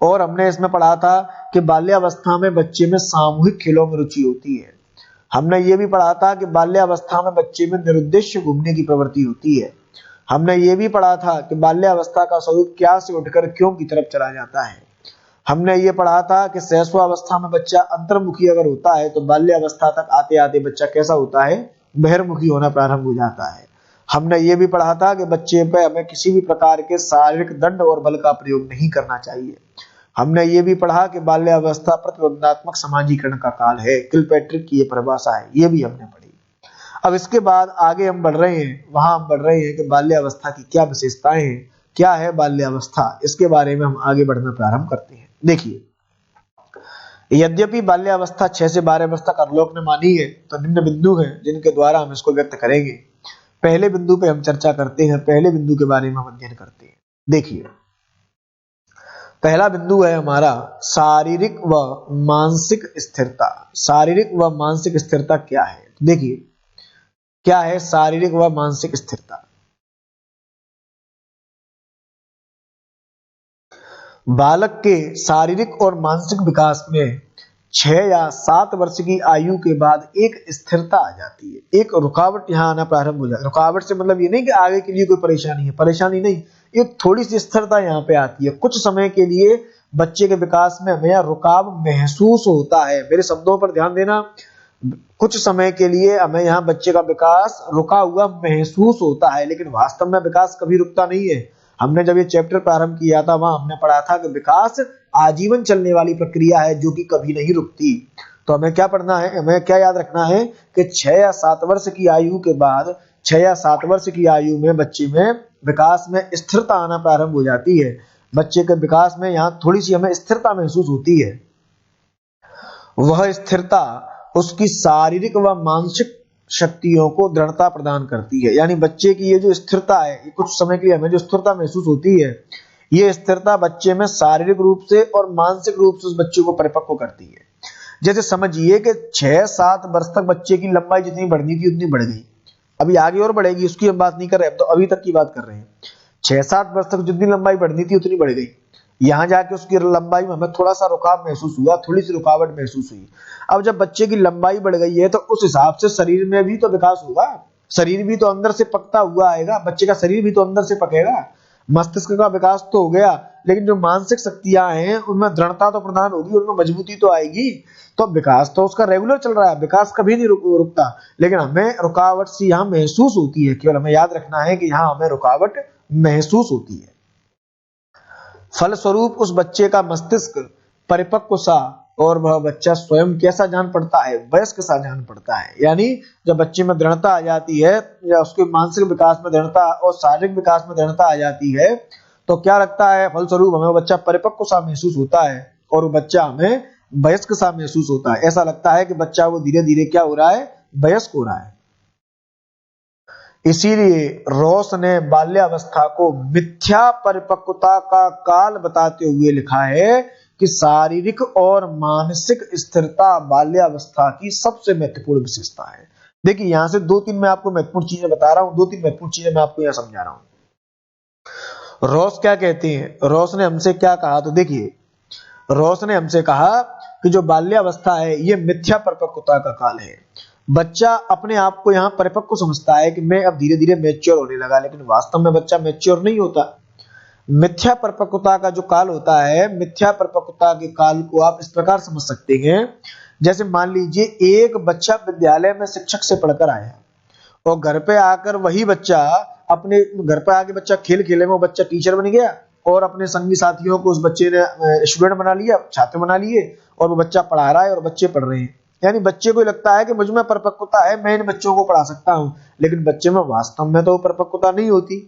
और हमने इसमें पढ़ा था कि बाल्यावस्था में बच्चे में सामूहिक खेलों में रुचि होती है। हमने ये भी पढ़ा था कि बाल्यावस्था में बच्चे में निरुद्देश्य घूमने की प्रवृत्ति होती है। हमने ये भी पढ़ा था कि बाल्यावस्था का स्वरूप क्या से उठकर क्यों की तरफ चला जाता है। हमने ये पढ़ा था कि शैशवावस्था में बच्चा अंतर्मुखी अगर होता है तो बाल्यावस्था तक आते आते बच्चा कैसा होता है, बहिर्मुखी होना प्रारंभ हो जाता है। हमने ये भी पढ़ा था कि बच्चे पे हमें किसी भी प्रकार के शारीरिक दंड और बल का प्रयोग नहीं करना चाहिए। हमने ये भी पढ़ा कि बाल्यावस्था प्रतिबंधात्मक समाजीकरण का काल है। किलपैट्रिक की ये परिभाषा है, ये भी हमने पढ़ी। अब इसके बाद आगे हम बढ़ रहे हैं, वहां हम बढ़ रहे हैं कि बाल्यावस्था की क्या विशेषताएं हैं, क्या है बाल्यावस्था, इसके बारे में हम आगे बढ़ना प्रारंभ करते हैं। देखिए, यद्यपि बाल्यावस्था 6 से 12 वर्ष तक हरलोक ने मानी है, तो निम्न बिंदु हैं जिनके द्वारा हम इसको व्यक्त करेंगे। पहले बिंदु पे हम चर्चा करते हैं, पहले बिंदु के बारे में हम अध्ययन करते हैं। देखिए, पहला बिंदु है हमारा शारीरिक व मानसिक स्थिरता। शारीरिक व मानसिक स्थिरता क्या है? देखिए, क्या है शारीरिक व मानसिक स्थिरता? बालक के शारीरिक और मानसिक विकास में 6 या 7 वर्ष की आयु के बाद एक स्थिरता आ जाती है, एक रुकावट यहाँ आना प्रारंभ हो जाती है। रुकावट से मतलब ये नहीं कि आगे के लिए कोई परेशानी है, परेशानी नहीं, एक थोड़ी सी स्थिरता यहाँ पे आती है। कुछ समय के लिए बच्चे के विकास में हमें रुकाव महसूस होता है। मेरे शब्दों पर ध्यान देना, कुछ समय के लिए हमें यहाँ बच्चे का विकास रुका हुआ महसूस होता है, लेकिन वास्तव में विकास कभी रुकता नहीं है। हमने जब ये चैप्टर प्रारंभ किया था, वहां हमने पढ़ा था कि विकास आजीवन चलने वाली प्रक्रिया है जो कि कभी नहीं रुकती। तो हमें क्या पढ़ना है, हमें क्या याद रखना है कि 6 या 7 वर्ष की आयु के बाद, 6 या 7 वर्ष की आयु में बच्चे में विकास में स्थिरता आना प्रारंभ हो जाती है। बच्चे के विकास में यहाँ थोड़ी सी हमें स्थिरता महसूस होती है। वह स्थिरता उसकी शारीरिक व मानसिक शक्तियों को दृढ़ता प्रदान करती है। यानी बच्चे की ये जो स्थिरता है, ये कुछ समय के लिए हमें जो स्थिरता महसूस होती है, ये स्थिरता बच्चे में शारीरिक रूप से और मानसिक रूप से उस बच्चे को परिपक्व करती है। जैसे समझिए कि 6-7 वर्ष तक बच्चे की लंबाई जितनी बढ़नी थी उतनी बढ़ गई, अभी आगे और बढ़ेगी, उसकी हम बात नहीं कर रहे, तो अभी तक की बात कर रहे हैं। 6-7 वर्ष तक जितनी लंबाई बढ़नी थी उतनी बढ़ गई। यहाँ जाके उसकी लंबाई में हमें थोड़ा सा रुकाव महसूस हुआ, थोड़ी सी रुकावट महसूस हुई। अब जब बच्चे की लंबाई बढ़ गई है तो उस हिसाब से शरीर में भी तो विकास होगा, शरीर भी तो अंदर से पकता हुआ आएगा, बच्चे का शरीर भी तो अंदर से पकेगा। मस्तिष्क का विकास तो हो गया, लेकिन जो मानसिक शक्तियां हैं उनमें दृढ़ता तो प्रदान होगी, उनमें मजबूती तो आएगी। तो विकास तो उसका रेगुलर चल रहा है, विकास कभी नहीं रुकता, लेकिन हमें रुकावट सी यहाँ महसूस होती है। केवल हमें याद रखना है कि यहाँ हमें रुकावट महसूस होती है। फलस्वरूप उस बच्चे का मस्तिष्क परिपक्व सा और वह बच्चा स्वयं कैसा जान पड़ता है, वयस्क सा जान पड़ता है। यानी जब बच्चे में दृढ़ता आ जाती है, या उसके मानसिक विकास में दृढ़ता और शारीरिक विकास में दृढ़ता आ जाती है, तो क्या लगता है, फलस्वरूप हमें वो बच्चा परिपक्व सा महसूस होता है और वो बच्चा हमें वयस्क सा महसूस होता है। ऐसा लगता है कि बच्चा वो धीरे धीरे क्या हो रहा है, वयस्क हो रहा है। इसीलिए रॉस ने बाल्यावस्था को मिथ्या परिपक्वता का काल बताते हुए लिखा है कि शारीरिक और मानसिक स्थिरता बाल्यावस्था की सबसे महत्वपूर्ण विशेषता है। देखिए, यहां से 2-3 मैं आपको महत्वपूर्ण चीजें बता रहा हूं, 2-3 महत्वपूर्ण चीजें मैं आपको यहां समझा रहा हूं। रॉस क्या कहते हैं, रॉस ने हमसे क्या कहा, तो देखिए रॉस ने हमसे कहा कि जो बाल्यावस्था है ये मिथ्या परिपक्वता का काल है। बच्चा अपने आप को यहाँ परिपक्व समझता है कि मैं अब धीरे धीरे मैच्योर होने लगा, लेकिन वास्तव में बच्चा मैच्योर नहीं होता। मिथ्या परिपक्वता का जो काल होता है, मिथ्या परिपक्वता के काल को आप इस प्रकार समझ सकते हैं, जैसे मान लीजिए एक बच्चा विद्यालय में शिक्षक से पढ़कर आया और घर पे आकर वही बच्चा अपने घर पे आके बच्चा खेल खेले में वो बच्चा टीचर बन गया और अपने संगी साथियों को उस बच्चे ने स्टूडेंट बना लिया, छात्र बना लिए, और वो बच्चा पढ़ा रहा है और बच्चे पढ़ रहे हैं। यानी बच्चे को लगता है कि मुझ में परिपक्वता है, मैं इन बच्चों को पढ़ा सकता हूं, लेकिन बच्चे में वास्तव में तो परिपक्वता नहीं होती।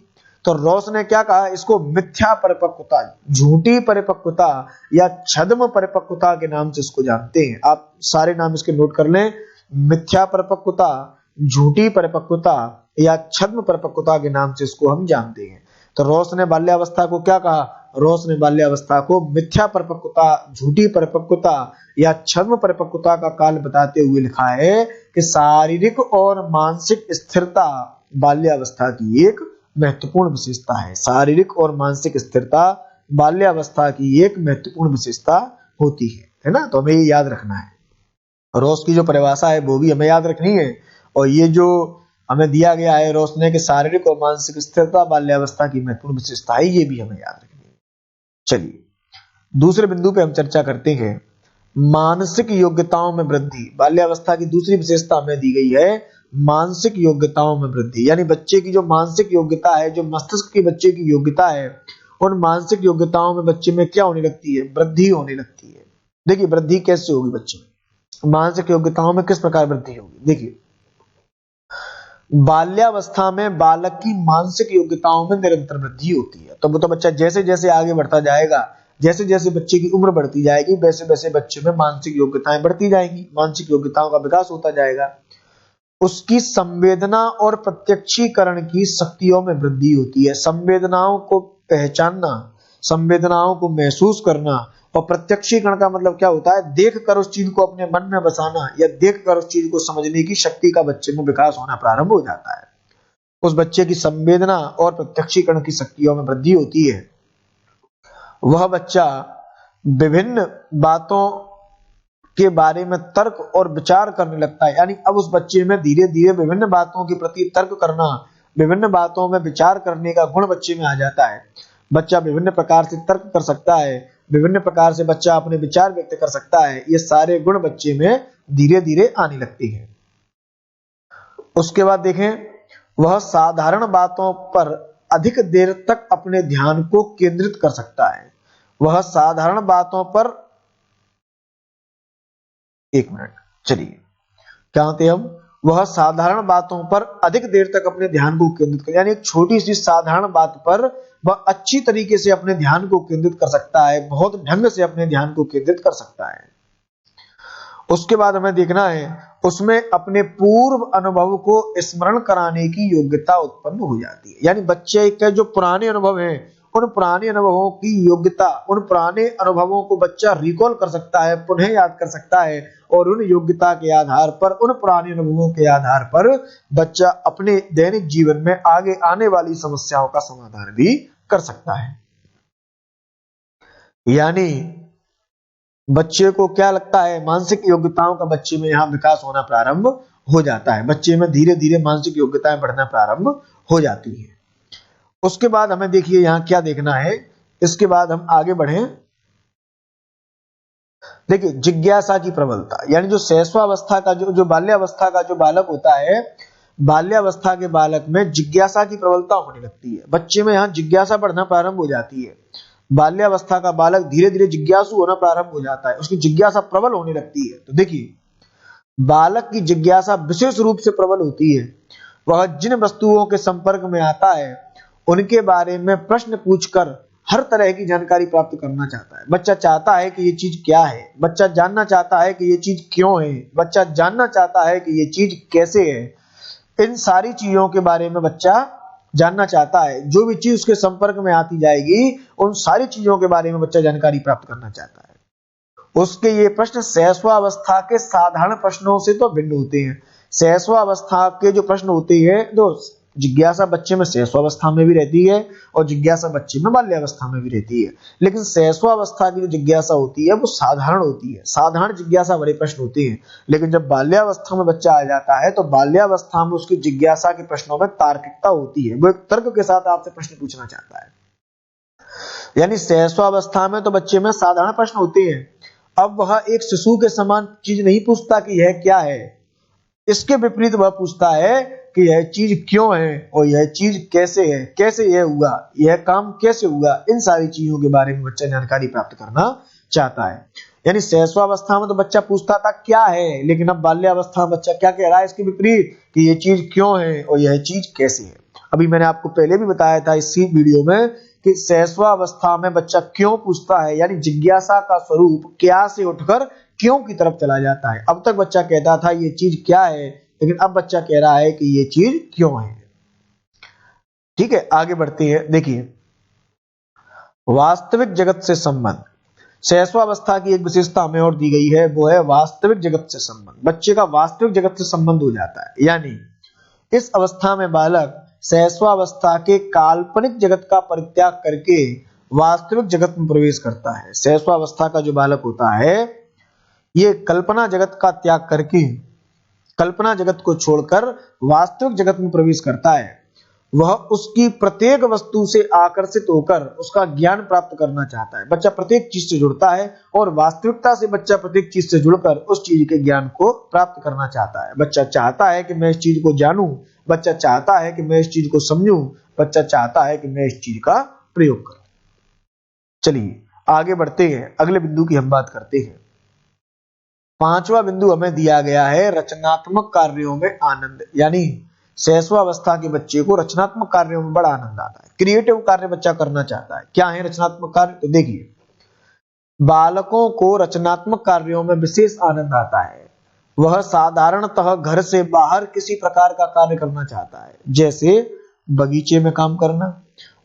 तो रॉस ने क्या कहा, इसको मिथ्या परिपक्वता, झूठी परिपक्वता या छद्म परिपक्वता के नाम से इसको जानते हैं। आप सारे नाम इसके नोट कर लें, मिथ्या परिपक्वता, झूठी परिपक्वता या छद्म परिपक्वता के नाम से इसको हम जानते हैं। तो रॉस ने बाल्यावस्था को क्या कहा, रॉस ने बाल्यावस्था को मिथ्या परिपक्वता, झूठी परिपक्वता या छद्म परिपक्वता का काल बताते हुए लिखा है कि शारीरिक और मानसिक स्थिरता बाल्यावस्था की एक महत्वपूर्ण विशेषता है। शारीरिक और मानसिक स्थिरता बाल्यावस्था की एक महत्वपूर्ण विशेषता होती है ना। तो हमें ये याद रखना है। रॉस की जो परिभाषा है वो भी हमें याद रखनी है, और ये जो हमें दिया गया है रॉस ने कि शारीरिक और मानसिक स्थिरता बाल्यावस्था की महत्वपूर्ण विशेषता है, ये भी हमें याद रखनी है। चलिए दूसरे बिंदु पे हम चर्चा करते हैं, मानसिक योग्यताओं में वृद्धि। बाल्यावस्था की दूसरी विशेषता हमें दी गई है मानसिक योग्यताओं में वृद्धि, यानी बच्चे की जो मानसिक योग्यता है, जो मस्तिष्क की बच्चे की योग्यता है, उन मानसिक योग्यताओं में बच्चे में क्या होने लगती है, वृद्धि होने लगती है। देखिए वृद्धि कैसे होगी बच्चे में, मानसिक योग्यताओं में किस प्रकार वृद्धि होगी। देखिए बाल्यावस्था में बालक की मानसिक योग्यताओं में निरंतर वृद्धि होती है। तो वो तो बच्चा जैसे जैसे आगे बढ़ता जाएगा, जैसे जैसे बच्चे की उम्र बढ़ती जाएगी, वैसे वैसे बच्चे में मानसिक योग्यताएं बढ़ती जाएंगी, मानसिक योग्यताओं का विकास होता जाएगा। उसकी संवेदना और प्रत्यक्षीकरण की शक्तियों में वृद्धि होती है। संवेदनाओं को पहचानना, संवेदनाओं को महसूस करना, और प्रत्यक्षीकरण का मतलब क्या होता है, देखकर उस चीज को अपने मन में बसाना या देखकर उस चीज को समझने की शक्ति का बच्चे में विकास होना प्रारंभ हो जाता है। उस बच्चे की संवेदना और प्रत्यक्षीकरण की शक्तियों में वृद्धि होती है। वह बच्चा विभिन्न बातों के बारे में तर्क और विचार करने लगता है। यानी अब उस बच्चे में धीरे धीरे विभिन्न बातों के प्रति तर्क करना, विभिन्न बातों में विचार करने का गुण बच्चे में आ जाता है। बच्चा विभिन्न प्रकार से तर्क कर सकता है, विभिन्न प्रकार से बच्चा अपने विचार व्यक्त कर सकता है। ये सारे गुण बच्चे में धीरे धीरे आने लगते हैं। उसके बाद देखें, वह साधारण बातों पर अधिक देर तक अपने ध्यान को केंद्रित कर सकता है। वह साधारण बातों पर, एक मिनट, चलिए क्या होते हम, वह साधारण बातों पर अधिक देर तक अपने ध्यान को केंद्रित कर, यानी एक छोटी सी साधारण बात पर वह अच्छी तरीके से अपने ध्यान को केंद्रित कर सकता है, बहुत ढंग से अपने ध्यान को केंद्रित कर सकता है। उसके बाद हमें देखना है, उसमें अपने पूर्व अनुभव को स्मरण कराने की योग्यता उत्पन्न हो जाती है। यानी बच्चे के जो पुराने अनुभव हैं, उन पुराने अनुभवों की योग्यता, उन पुराने अनुभवों को बच्चा रिकॉल कर सकता है, पुनः याद कर सकता है, और उन योग्यता के आधार पर, उन पुराने अनुभवों के आधार पर बच्चा अपने दैनिक जीवन में आगे आने वाली समस्याओं का समाधान भी कर सकता है। यानी बच्चे को क्या लगता है, मानसिक योग्यताओं का बच्चे में यहां विकास होना प्रारंभ हो जाता है। बच्चे में धीरे धीरे मानसिक योग्यताएं बढ़ना प्रारंभ हो जाती है। उसके बाद हमें देखिए यहां क्या देखना है, इसके बाद हम आगे बढ़े। देखिए जिज्ञासा की प्रबलता, यानी जो शैशवावस्था का जो बाल्यावस्था का जो बालक होता है, बाल्यावस्था के बालक में जिज्ञासा की प्रबलता होने लगती है। बच्चे में यहां जिज्ञासा बढ़ना प्रारंभ हो जाती है। बाल्यावस्था का बालक धीरे धीरे जिज्ञासु होना प्रारंभ हो जाता है, उसकी जिज्ञासा प्रबल होने लगती है। तो देखिए बालक की जिज्ञासा विशेष रूप से प्रबल होती है। वह जिन वस्तुओं के संपर्क में आता है उनके बारे में प्रश्न पूछकर हर तरह की जानकारी प्राप्त करना चाहता है। बच्चा चाहता है कि ये चीज क्या है, बच्चा जानना चाहता है कि ये चीज क्यों है, बच्चा जानना चाहता है कि ये चीज कैसे है। इन सारी चीजों के बारे में बच्चा जानना चाहता है। जो भी चीज उसके संपर्क में आती जाएगी, उन सारी चीजों के बारे में बच्चा जानकारी प्राप्त करना चाहता है। उसके ये प्रश्न शैशवावस्था के साधारण प्रश्नों से तो भिन्न होते हैं। शैशवावस्था के जो प्रश्न होते हैं, तो जिज्ञासा बच्चे में शैशवावस्था में भी रहती है और जिज्ञासा बच्चे में बाल्यावस्था में भी रहती है। लेकिन शैशवावस्था की जो जिज्ञासा होती है वो साधारण होती है, साधारण जिज्ञासा वाले प्रश्न होते हैं। लेकिन जब बाल्यावस्था में बच्चा आ जाता है तो बाल्यावस्था में उसकी जिज्ञासा के प्रश्नों में तार्किकता होती है, वो एक तर्क के साथ आपसे प्रश्न पूछना चाहता है। यानी शैशवावस्था में तो बच्चे में साधारण प्रश्न होते हैं, अब वह एक शिशु के समान चीज नहीं पूछता कि यह क्या है, इसके विपरीत वह पूछता है कि यह चीज क्यों है और यह चीज कैसे है, कैसे यह हुआ, यह काम कैसे हुआ, इन सारी चीजों के बारे में बच्चा जानकारी प्राप्त करना चाहता है। यानी शैशवावस्था में तो बच्चा पूछता था क्या है, लेकिन अब बाल्यावस्था में बच्चा क्या कह रहा है, इसके विपरीत कि यह चीज क्यों है और यह चीज कैसे है। अभी मैंने आपको पहले भी बताया था इसी वीडियो में कि शैशवावस्था में बच्चा क्यों पूछता है, यानी जिज्ञासा का स्वरूप क्या से उठकर क्यों की तरफ चला जाता है। अब तक बच्चा कहता था ये चीज क्या है, लेकिन अब बच्चा कह रहा है कि ये चीज क्यों है। ठीक है, आगे बढ़ते हैं। देखिए, वास्तविक जगत से संबंध। शैशवावस्था की एक विशेषता हमें और दी गई है, वो है वास्तविक जगत से संबंध। बच्चे का वास्तविक जगत से संबंध हो जाता है, यानी इस अवस्था में बालक शैशवावस्था के काल्पनिक जगत का परित्याग करके वास्तविक जगत में प्रवेश करता है। शैशवावस्था का जो बालक होता है ये कल्पना जगत का त्याग करके, कल्पना जगत को छोड़कर वास्तविक जगत में प्रवेश करता है। वह उसकी प्रत्येक वस्तु से आकर्षित होकर उसका ज्ञान प्राप्त करना चाहता है। बच्चा प्रत्येक चीज से जुड़ता है और वास्तविकता से बच्चा प्रत्येक चीज से जुड़कर उस चीज के ज्ञान को प्राप्त करना चाहता है। बच्चा चाहता है कि मैं इस चीज को जानूं, बच्चा चाहता है कि मैं इस चीज को समझूं, बच्चा चाहता है कि मैं इस चीज का प्रयोग करूं। चलिए आगे बढ़ते हैं, अगले बिंदु की हम बात करते हैं। पांचवा बिंदु हमें दिया गया है रचनात्मक कार्यों में आनंद। यानी शैशवावस्था के बच्चे को रचनात्मक कार्यों में बड़ा आनंद आता है, क्रिएटिव कार्य बच्चा करना चाहता है। क्या है रचनात्मक कार्य, तो देखिए, बालकों को रचनात्मक कार्यों में विशेष आनंद आता है। वह साधारणतः घर से बाहर किसी प्रकार का कार्य करना चाहता है, जैसे बगीचे में काम करना,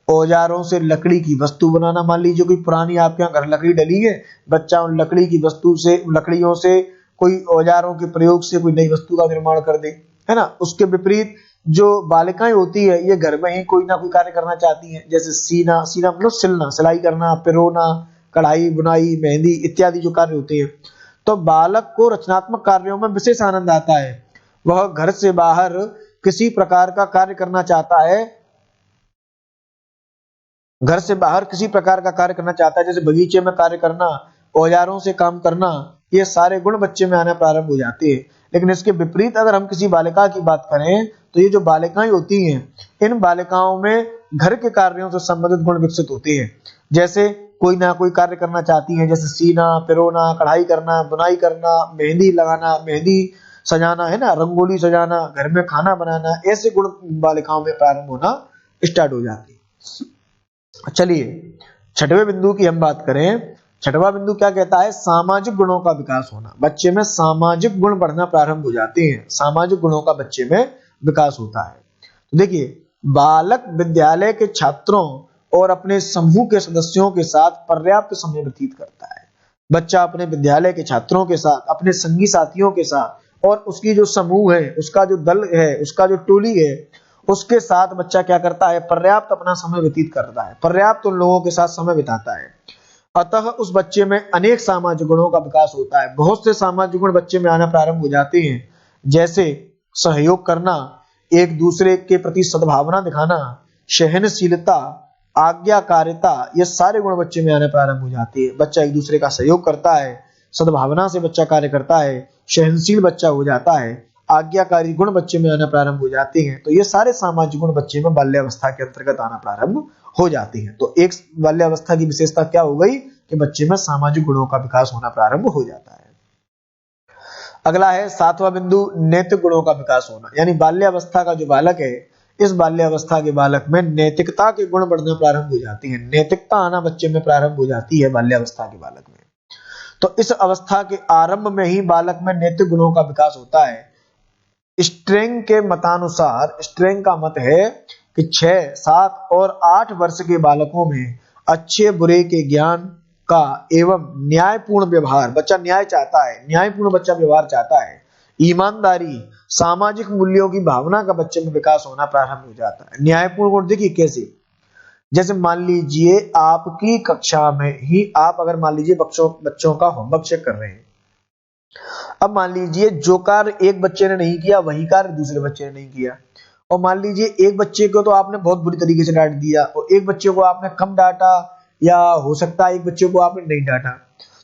औजारों से लकड़ी की वस्तु बनाना। मान लीजिए कोई पुरानी आपके यहाँ घर लकड़ी डली है, बच्चा उन लकड़ी की वस्तु से, लकड़ियों से, कोई औजारों के प्रयोग से कोई नई वस्तु का निर्माण कर दे, है ना। उसके विपरीत जो बालिकाएं होती है ये घर में ही कोई ना कोई कार्य करना चाहती हैं, जैसे सीना, सीना मतलब सिलना, सिलाई करना, पिरोना, कढ़ाई बुनाई, मेहंदी इत्यादि जो कार्य होते हैं। तो बालक को रचनात्मक कार्यों में विशेष आनंद आता है। वह घर से बाहर किसी प्रकार का कार्य करना चाहता है, घर से बाहर किसी प्रकार का कार्य करना चाहता है, जैसे बगीचे में कार्य करना, औजारों से काम करना। ये सारे गुण बच्चे में आना प्रारंभ हो जाते हैं। लेकिन इसके विपरीत अगर हम किसी बालिका की बात करें तो ये जो बालिकाएं होती हैं, इन बालिकाओं में घर के कार्यों से संबंधित गुण विकसित होते हैं। जैसे कोई ना कोई कार्य करना चाहती हैं, जैसे सीना, पिरोना, कढ़ाई करना, बुनाई करना, मेहंदी लगाना, मेहंदी सजाना, है ना, रंगोली सजाना, घर में खाना बनाना, ऐसे गुण बालिकाओं में प्रारंभ होना स्टार्ट हो जाते हैं। चलिए छठवें बिंदु की हम बात करें। छठवां बिंदु क्या कहता है, सामाजिक गुणों का विकास होना। बच्चे में सामाजिक गुण बढ़ना प्रारंभ हो जाते हैं, सामाजिक गुणों का बच्चे में विकास होता है। तो देखिए, बालक विद्यालय के छात्रों और अपने समूह के सदस्यों के साथ पर्याप्त समय व्यतीत करता है। बच्चा अपने विद्यालय के छात्रों के साथ, अपने संगी साथियों के साथ और उसकी जो समूह है, उसका जो दल है, उसका जो टोली है, उसके साथ बच्चा क्या करता है, पर्याप्त अपना समय व्यतीत करता है, पर्याप्त उन लोगों के साथ समय बिताता है। अतः उस बच्चे में अनेक सामाजिक गुणों का विकास होता है। बहुत से सामाजिक गुण बच्चे में आना प्रारंभ हो जाते हैं, जैसे सहयोग करना, एक दूसरे के प्रति सद्भावना दिखाना, सहनशीलता, आज्ञाकारिता, ये सारे गुण बच्चे में आने प्रारंभ हो जाते हैं। बच्चा एक दूसरे का सहयोग करता है, सद्भावना से बच्चा कार्य करता है, सहनशील बच्चा हो जाता है, आज्ञाकारी गुण बच्चे में आना प्रारंभ हो जाते हैं। तो ये सारे सामाजिक गुण बच्चे में बाल्यावस्था के अंतर्गत आना प्रारंभ हो जाती है। तो एक बाल्यावस्था की विशेषता क्या हो गई कि बच्चे में सामाजिक गुणों का विकास होना प्रारंभ हो जाता है। अगला है सातवां बिंदु, नैतिक गुणों का विकास होना। यानी बाल्यावस्था का जो बालक है, इस बाल्यावस्था के बालक में नैतिकता के गुण बढ़ना प्रारंभ हो जाती है, नैतिकता आना बच्चे में प्रारंभ हो जाती है बाल्यावस्था के बालक में। तो इस अवस्था के आरंभ में ही बालक में नैतिक गुणों का विकास होता है। स्ट्रेंग के मतानुसार, स्ट्रेंग का मत है कि 6, 7 और 8 वर्ष के बालकों में अच्छे बुरे के ज्ञान का एवं न्यायपूर्ण व्यवहार, बच्चा न्याय चाहता है, न्यायपूर्ण बच्चा व्यवहार चाहता है, ईमानदारी, सामाजिक मूल्यों की भावना का बच्चे में विकास होना प्रारंभ हो जाता है। न्यायपूर्ण गुण देखिए कैसे, जैसे मान लीजिए आपकी कक्षा में ही आप अगर मान लीजिए बच्चों का होमवर्क चेक कर रहे हैं, अब मान लीजिए जो कार्य एक बच्चे ने नहीं किया वही कार्य दूसरे बच्चे ने नहीं किया, और मान लीजिए एक बच्चे को तो आपने बहुत बुरी तरीके से डांट दिया और एक बच्चे को आपने कम डांटा, या हो सकता है एक बच्चे को आपने नहीं डांटा।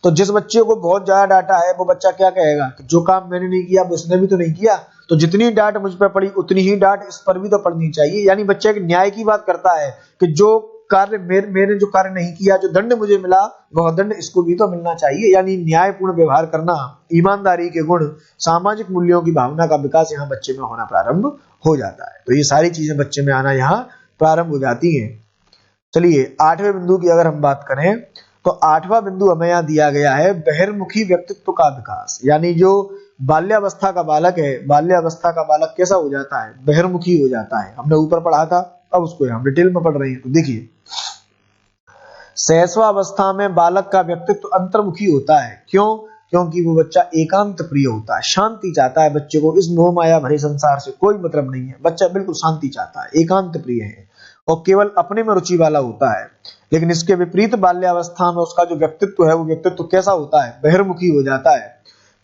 तो जिस बच्चे को बहुत ज्यादा डांटा है वो बच्चा क्या कहेगा कि जो काम मैंने नहीं किया वो उसने भी तो नहीं किया, तो जितनी डांट मुझ पर पड़ी उतनी ही डांट इस पर भी तो पड़नी चाहिए। यानी बच्चा एक न्याय की बात करता है कि जो कार्य मैंने जो कार्य नहीं किया, जो दंड मुझे मिला वह दंड इसको भी तो मिलना चाहिए। यानी न्यायपूर्ण व्यवहार करना, ईमानदारी के गुण, सामाजिक मूल्यों की भावना का विकास यहाँ बच्चे में होना प्रारंभ हो जाता है। तो ये सारी चीजें बच्चे में आना यहाँ प्रारंभ हो जाती हैं। चलिए 8वें बिंदु की अगर हम बात करें तो 8वां बिंदु हमें यहाँ दिया गया है बहिर्मुखी व्यक्तित्व का विकास। यानी जो बाल्यावस्था का बालक है, बाल्यावस्था का बालक कैसा हो जाता है, बहिर्मुखी हो जाता है। हमने ऊपर पढ़ा था, अब उसको हम डिटेल में पढ़ रहे हैं। तो देखिए शैशवावस्था में बालक का व्यक्तित्व अंतर्मुखी होता है। क्यों? क्योंकि वो बच्चा एकांत प्रिय होता है, शांति चाहता है। बच्चे को इस मोह माया भरे संसार से कोई मतलब नहीं है, बच्चा बिल्कुल शांति चाहता है, एकांत प्रिय है और केवल अपने में रुचि वाला होता है। लेकिन इसके विपरीत बाल्यावस्था में उसका जो व्यक्तित्व है वो व्यक्तित्व कैसा होता है, बहिर्मुखी हो जाता है,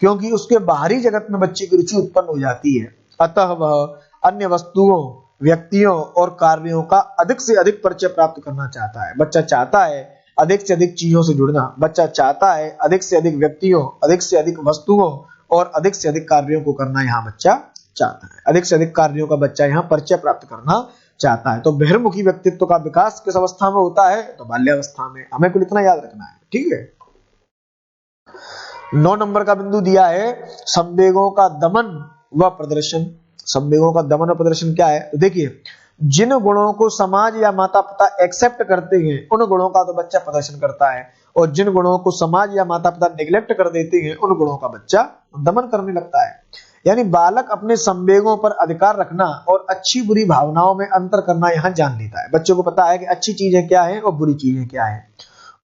क्योंकि उसके बाहरी जगत में बच्चे की रुचि उत्पन्न हो जाती है। अतः वह अन्य वस्तुओं, व्यक्तियों और कार्यों का अधिक से अधिक परिचय प्राप्त करना चाहता है। बच्चा चाहता है अधिक से अधिक चीजों से जुड़ना, बच्चा चाहता है अधिक से अधिक व्यक्तियों, अधिक से अधिक वस्तुओं और अधिक से अधिक कार्यों को करना यहाँ बच्चा चाहता है। अधिक से अधिक कार्यों का बच्चा यहाँ परिचय प्राप्त करना चाहता है। तो बहिर्मुखी व्यक्तित्व का विकास किस अवस्था में होता है, तो बाल्यावस्था में। हमें कुल इतना याद रखना है, ठीक है। 9 नंबर का बिंदु दिया है संवेगों का दमन व प्रदर्शन। संवेगों का दमन और प्रदर्शन क्या है, तो देखिए जिन गुणों को समाज या माता पिता एक्सेप्ट करते हैं उन गुणों का तो बच्चा प्रदर्शन करता है, और जिन गुणों को समाज या माता पिता निग्लेक्ट कर देते हैं उन गुणों का बच्चा दमन करने लगता है। यानी बालक अपने संवेगों पर अधिकार रखना और अच्छी बुरी भावनाओं में अंतर करना यहाँ जान लेता है। बच्चों को पता है कि अच्छी चीजें क्या है और बुरी चीजें क्या है।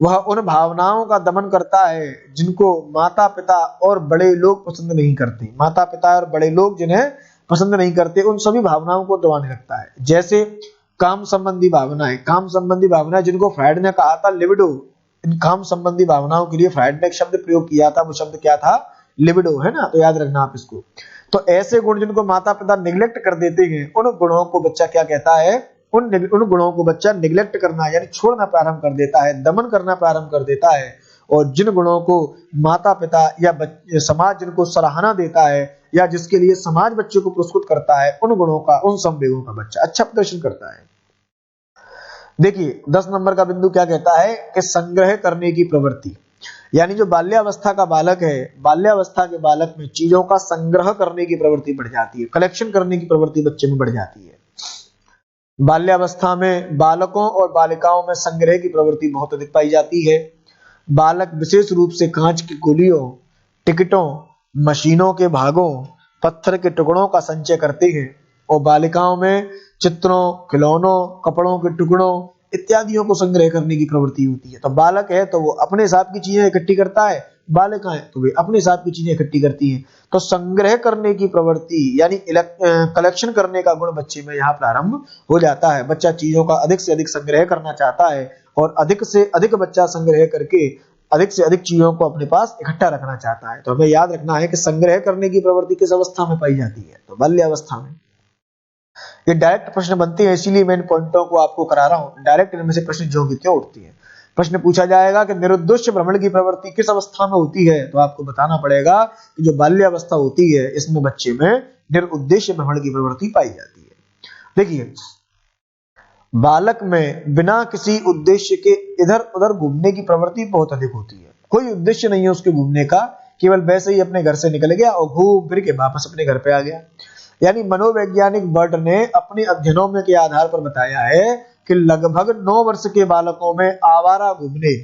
वह उन भावनाओं का दमन करता है जिनको माता पिता और बड़े लोग पसंद नहीं करते। माता पिता और बड़े लोग जिन्हें पसंद नहीं करते उन सभी भावनाओं को दबाने लगता है। जैसे काम संबंधी भावनाएं, काम संबंधी भावनाएं जिनको फ्रायड ने कहा था लिबिडो, इन काम संबंधी भावनाओं के लिए फ्रायड ने एक शब्द प्रयोग किया था, वो शब्द क्या था, लिबिडो, है ना। तो याद रखना आप इसको। तो ऐसे गुण जिनको माता पिता निग्लेक्ट कर देते हैं उन गुणों को बच्चा क्या कहता है, उन गुणों को बच्चा निग्लेक्ट करना यानी छोड़ना प्रारंभ कर देता है, दमन करना प्रारंभ कर देता है। और जिन गुणों को माता पिता या समाज जिनको सराहना देता है या जिसके लिए समाज बच्चे को पुरस्कृत करता है उन गुणों का, उन संवेगों का बच्चा अच्छा प्रदर्शन करता है। देखिए 10 नंबर का बिंदु क्या कहता है कि संग्रह करने की प्रवृत्ति। यानी जो बाल्यावस्था का बालक है, बाल्यावस्था के बालक में चीजों का संग्रह करने की प्रवृत्ति बढ़ जाती है, कलेक्शन करने की प्रवृत्ति बच्चे में बढ़ जाती है। बाल्यावस्था में बालकों और बालिकाओं में संग्रह की प्रवृत्ति बहुत अधिक पाई जाती है। बालक विशेष रूप से कांच की गोलियों, टिकटों, मशीनों के भागों, पत्थर के टुकड़ों का संचय करते हैं, और बालिकाओं में चित्रों, खिलौनों, कपड़ों के टुकड़ों इत्यादियों को संग्रह करने की प्रवृत्ति होती है। तो बालक है तो वो अपने हिसाब की चीजें इकट्ठी करता है, बालिकाएं तो वे अपने हिसाब की चीजें इकट्ठी करती हैं। तो संग्रह करने की प्रवृत्ति यानी कलेक्शन करने का गुण बच्चे में यहाँ प्रारंभ हो जाता है। बच्चा चीजों का अधिक से अधिक संग्रह करना चाहता है और अधिक से अधिक बच्चा संग्रह करके अधिक से अधिक चीजों को अपने पास इकट्ठा रखना चाहता है। तो हमें याद रखना है कि संग्रह करने की प्रवृत्ति किस अवस्था में पाई जाती है, तो बाल्यावस्था में। ये डायरेक्ट प्रश्न बनते हैं, इसीलिए मैं इन पॉइंटों को आपको करा रहा हूं। डायरेक्ट इनमें से प्रश्न जो भी क्यों उठती है। प्रश्न पूछा जाएगा कि निरुद्देश्य भ्रमण की प्रवृत्ति किस अवस्था में होती है, तो आपको बताना पड़ेगा कि जो बाल्यावस्था होती है इसमें बच्चे में निरुद्देश्य भ्रमण की प्रवृत्ति पाई जाती है। देखिए बालक में बिना किसी उद्देश्य के इधर उधर घूमने की प्रवृत्ति बहुत अधिक होती है। कोई उद्देश्य नहीं है उसके घूमने का, केवल वैसे ही अपने घर से निकल गया और घूम फिर के वापस अपने घर पे आ गया। यानी मनोवैज्ञानिक बर्ट ने अपने अध्ययनों में के आधार पर बताया है कि लगभग 9 वर्ष के बालकों में आवारा घूमने,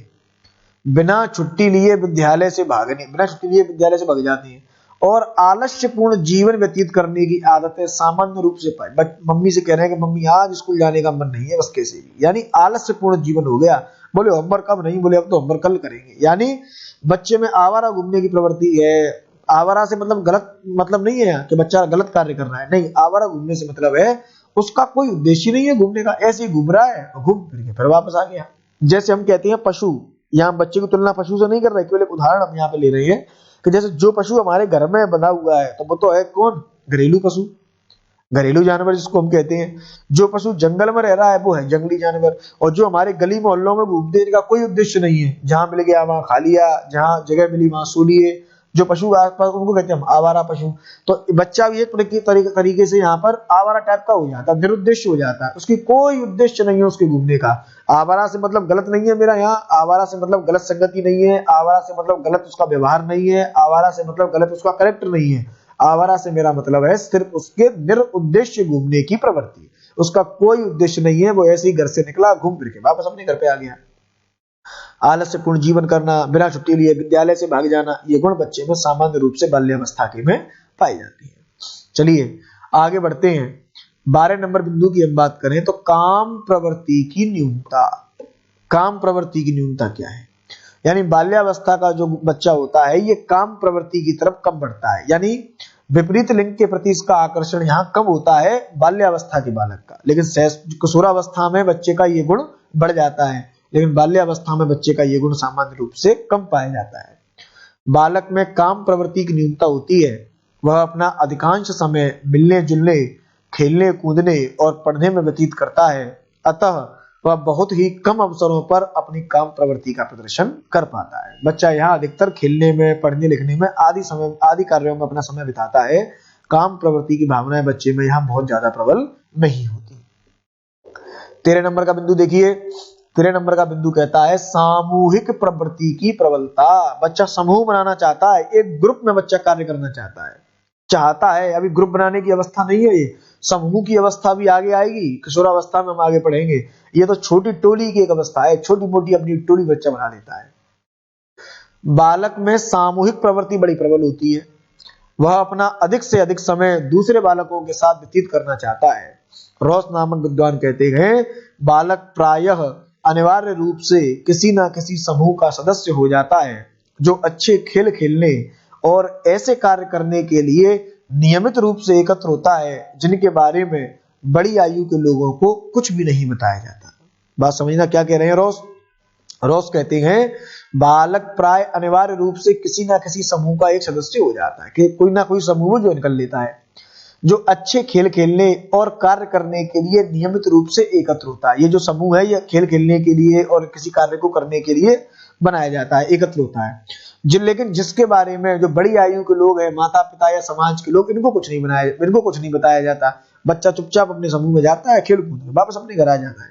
बिना छुट्टी लिए विद्यालय से भागने, बिना छुट्टी लिए विद्यालय से भाग जाते हैं, और आलस्यपूर्ण जीवन व्यतीत करने की आदतें सामान्य रूप से पाई। मम्मी से कह रहे हैं कि मम्मी आज स्कूल जाने का मन नहीं है बस कैसे भी, यानी आलस्यपूर्ण जीवन हो गया। बोले होमवर्क कब नहीं, बोले अब तो होमवर्क कल करेंगे। यानी बच्चे में आवारा घूमने की प्रवृत्ति है, आवारा से मतलब गलत मतलब नहीं है कि बच्चा गलत कार्य कर रहा है, नहीं, आवारा घूमने से मतलब है उसका कोई उद्देश्य नहीं है घूमने का, ऐसे ही घूम रहा है, घूम फिर के फिर वापस आ गया। जैसे हम कहते हैं पशु, यहाँ बच्चे की तुलना पशु से नहीं कर रहे, केवल एक उदाहरण हम यहाँ पे ले रहे हैं कि जैसे जो पशु हमारे घर में बना हुआ है तो वो तो है कौन, घरेलू पशु, घरेलू जानवर जिसको हम कहते हैं। जो पशु जंगल में रह रहा है वो है जंगली जानवर, और जो हमारे गली मोहल्लों में घूमने का कोई उद्देश्य नहीं है, जहां मिल गया वहां खा लिया, जहां जगह मिली वहां सो लिए, जो पशु आसपास उनको कहते हैं हम आवारा पशु। तो बच्चा भी एक तरीके से यहाँ पर आवारा टाइप का हो जाता है, निरुद्देश्य हो जाता है, उसकी कोई उद्देश्य नहीं है उसके घूमने का। आवारा से मतलब गलत नहीं है मेरा यहाँ, आवारा से मतलब गलत संगति नहीं है, आवारा से मतलब गलत उसका व्यवहार नहीं है, आवारा से मतलब गलत उसका कैरेक्टर नहीं है। आवारा से मेरा मतलब है सिर्फ उसके निरुद्देश्य घूमने की प्रवृत्ति, उसका कोई उद्देश्य नहीं है, वो ऐसे ही घर से निकला, घूम फिर के वापस अपने घर पे आ गया। आलस्यपूर्ण जीवन करना, बिना छुट्टी लिए विद्यालय से भाग जाना, ये गुण बच्चे में सामान्य रूप से बाल्यावस्था के में पाई जाती है। चलिए आगे बढ़ते हैं। 12 नंबर बिंदु की हम बात करें तो काम प्रवृत्ति की न्यूनता। काम प्रवृत्ति की न्यूनता क्या है? यानी बाल्यावस्था का जो बच्चा होता है ये काम प्रवृत्ति की तरफ कम बढ़ता है, यानी विपरीत लिंग के प्रति इसका आकर्षण यहाँ कम होता है बाल्यावस्था के बालक का, लेकिन किशोरावस्था में बच्चे का ये गुण बढ़ जाता है, लेकिन बाल्यावस्था में बच्चे का ये गुण सामान्य रूप से कम पाया जाता है। बालक में काम प्रवृत्ति की न्यूनता होती है, वह अपना अधिकांश समय मिलने जुलने, खेलने कूदने और पढ़ने में व्यतीत करता है, अतः वह बहुत ही कम अवसरों पर अपनी काम प्रवृत्ति का प्रदर्शन कर पाता है। बच्चा यहाँ अधिकतर खेलने में, पढ़ने लिखने में आदि कार्यों में अपना समय बिताता है, काम प्रवृत्ति की भावनाएं बच्चे में यहाँ बहुत ज्यादा प्रबल नहीं होती। 13 नंबर का बिंदु देखिए। 13 नंबर का बिंदु कहता है सामूहिक प्रवृत्ति की प्रबलता। बच्चा समूह बनाना चाहता है, एक ग्रुप में बच्चा कार्य करना चाहता है। अभी ग्रुप बनाने की अवस्था नहीं है, ये समूह की अवस्था भी आगे आएगी, किशोरावस्था में हम आगे पढ़ेंगे। ये तो छोटी टोली की एक अवस्था है, छोटी मोटी अपनी टोली बच्चा बना लेता है। बालक में सामूहिक प्रवृत्ति बड़ी प्रबल होती है, वह अपना अधिक से अधिक समय दूसरे बालकों के साथ व्यतीत करना चाहता है। रॉस नामक विद्वान कहते हैं बालक प्रायः अनिवार्य रूप से किसी न किसी समूह का सदस्य हो जाता है, जो अच्छे खेल खेलने और ऐसे कार्य करने के लिए नियमित रूप से एकत्र होता है जिनके बारे में बड़ी आयु के लोगों को कुछ भी नहीं बताया जाता। बात समझना क्या कह रहे हैं रॉस कहते हैं बालक प्राय अनिवार्य रूप से किसी ना किसी समूह का एक सदस्य हो जाता है, कि कोई ना कोई समूह जो निकल लेता है, जो अच्छे खेल खेलने और कार्य करने के लिए नियमित रूप से एकत्र होता है। ये जो समूह है ये खेल खेलने के लिए और किसी कार्य को करने के लिए बनाया जाता है, एकत्र होता है। लेकिन जिसके बारे में जो बड़ी आयु के लोग हैं, माता पिता या समाज के लोग, इनको कुछ नहीं बताया जाता। बच्चा चुपचाप अपने समूह में जाता है, खेल कूद वापस अपने घर आ जाता है।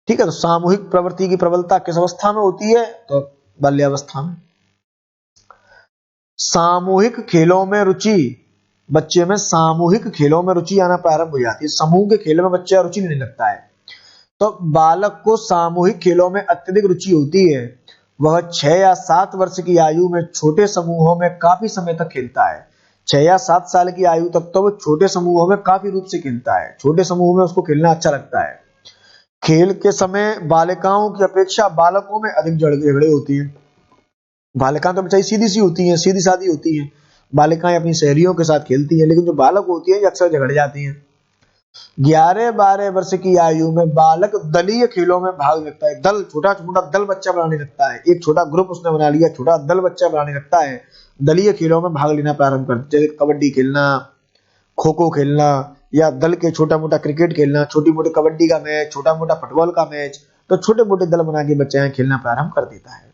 ठीक है, तो सामूहिक प्रवृत्ति की प्रबलता किस अवस्था में होती है? तो बाल्यावस्था में। सामूहिक खेलों में रुचि, बच्चे में सामूहिक खेलों में रुचि आना प्रारंभ हो जाती है। समूह के खेलों में बच्चा रुचि नहीं लगता है, तो बालक को सामूहिक खेलों में अत्यधिक रुचि होती है। वह 6 या 7 वर्ष की आयु में छोटे समूहों में काफी समय तक खेलता है। 6 या 7 साल की आयु तक तो वो छोटे समूहों में काफी रूप से खेलता है, छोटे समूह में उसको खेलना अच्छा लगता है। खेल के समय बालिकाओं की अपेक्षा बालकों में अधिक झगड़े होती है। बालिकाएं तो बेचारी सीधी सी होती हैं, सीधी सादी होती हैं, बालिकाएं अपनी सहेलियों के साथ खेलती हैं, लेकिन जो बालक होती है अक्सर झगड़ जाती हैं। 11-12 वर्ष की आयु में बालक दलीय खेलों में भाग लेता है। दल, छोटा छोटा दल बच्चा बनाने लगता है, एक छोटा ग्रुप उसने बना लिया, छोटा दल बच्चा बनाने लगता है, दलीय खेलों में भाग लेना प्रारंभ करता है, जैसे कबड्डी खेलना, खो खो खेलना, या दल के छोटा मोटा क्रिकेट खेलना, छोटी मोटी कबड्डी का मैच, छोटा मोटा फुटबॉल का मैच। तो छोटे मोटे दल बना के बच्चा खेलना प्रारंभ कर देता है।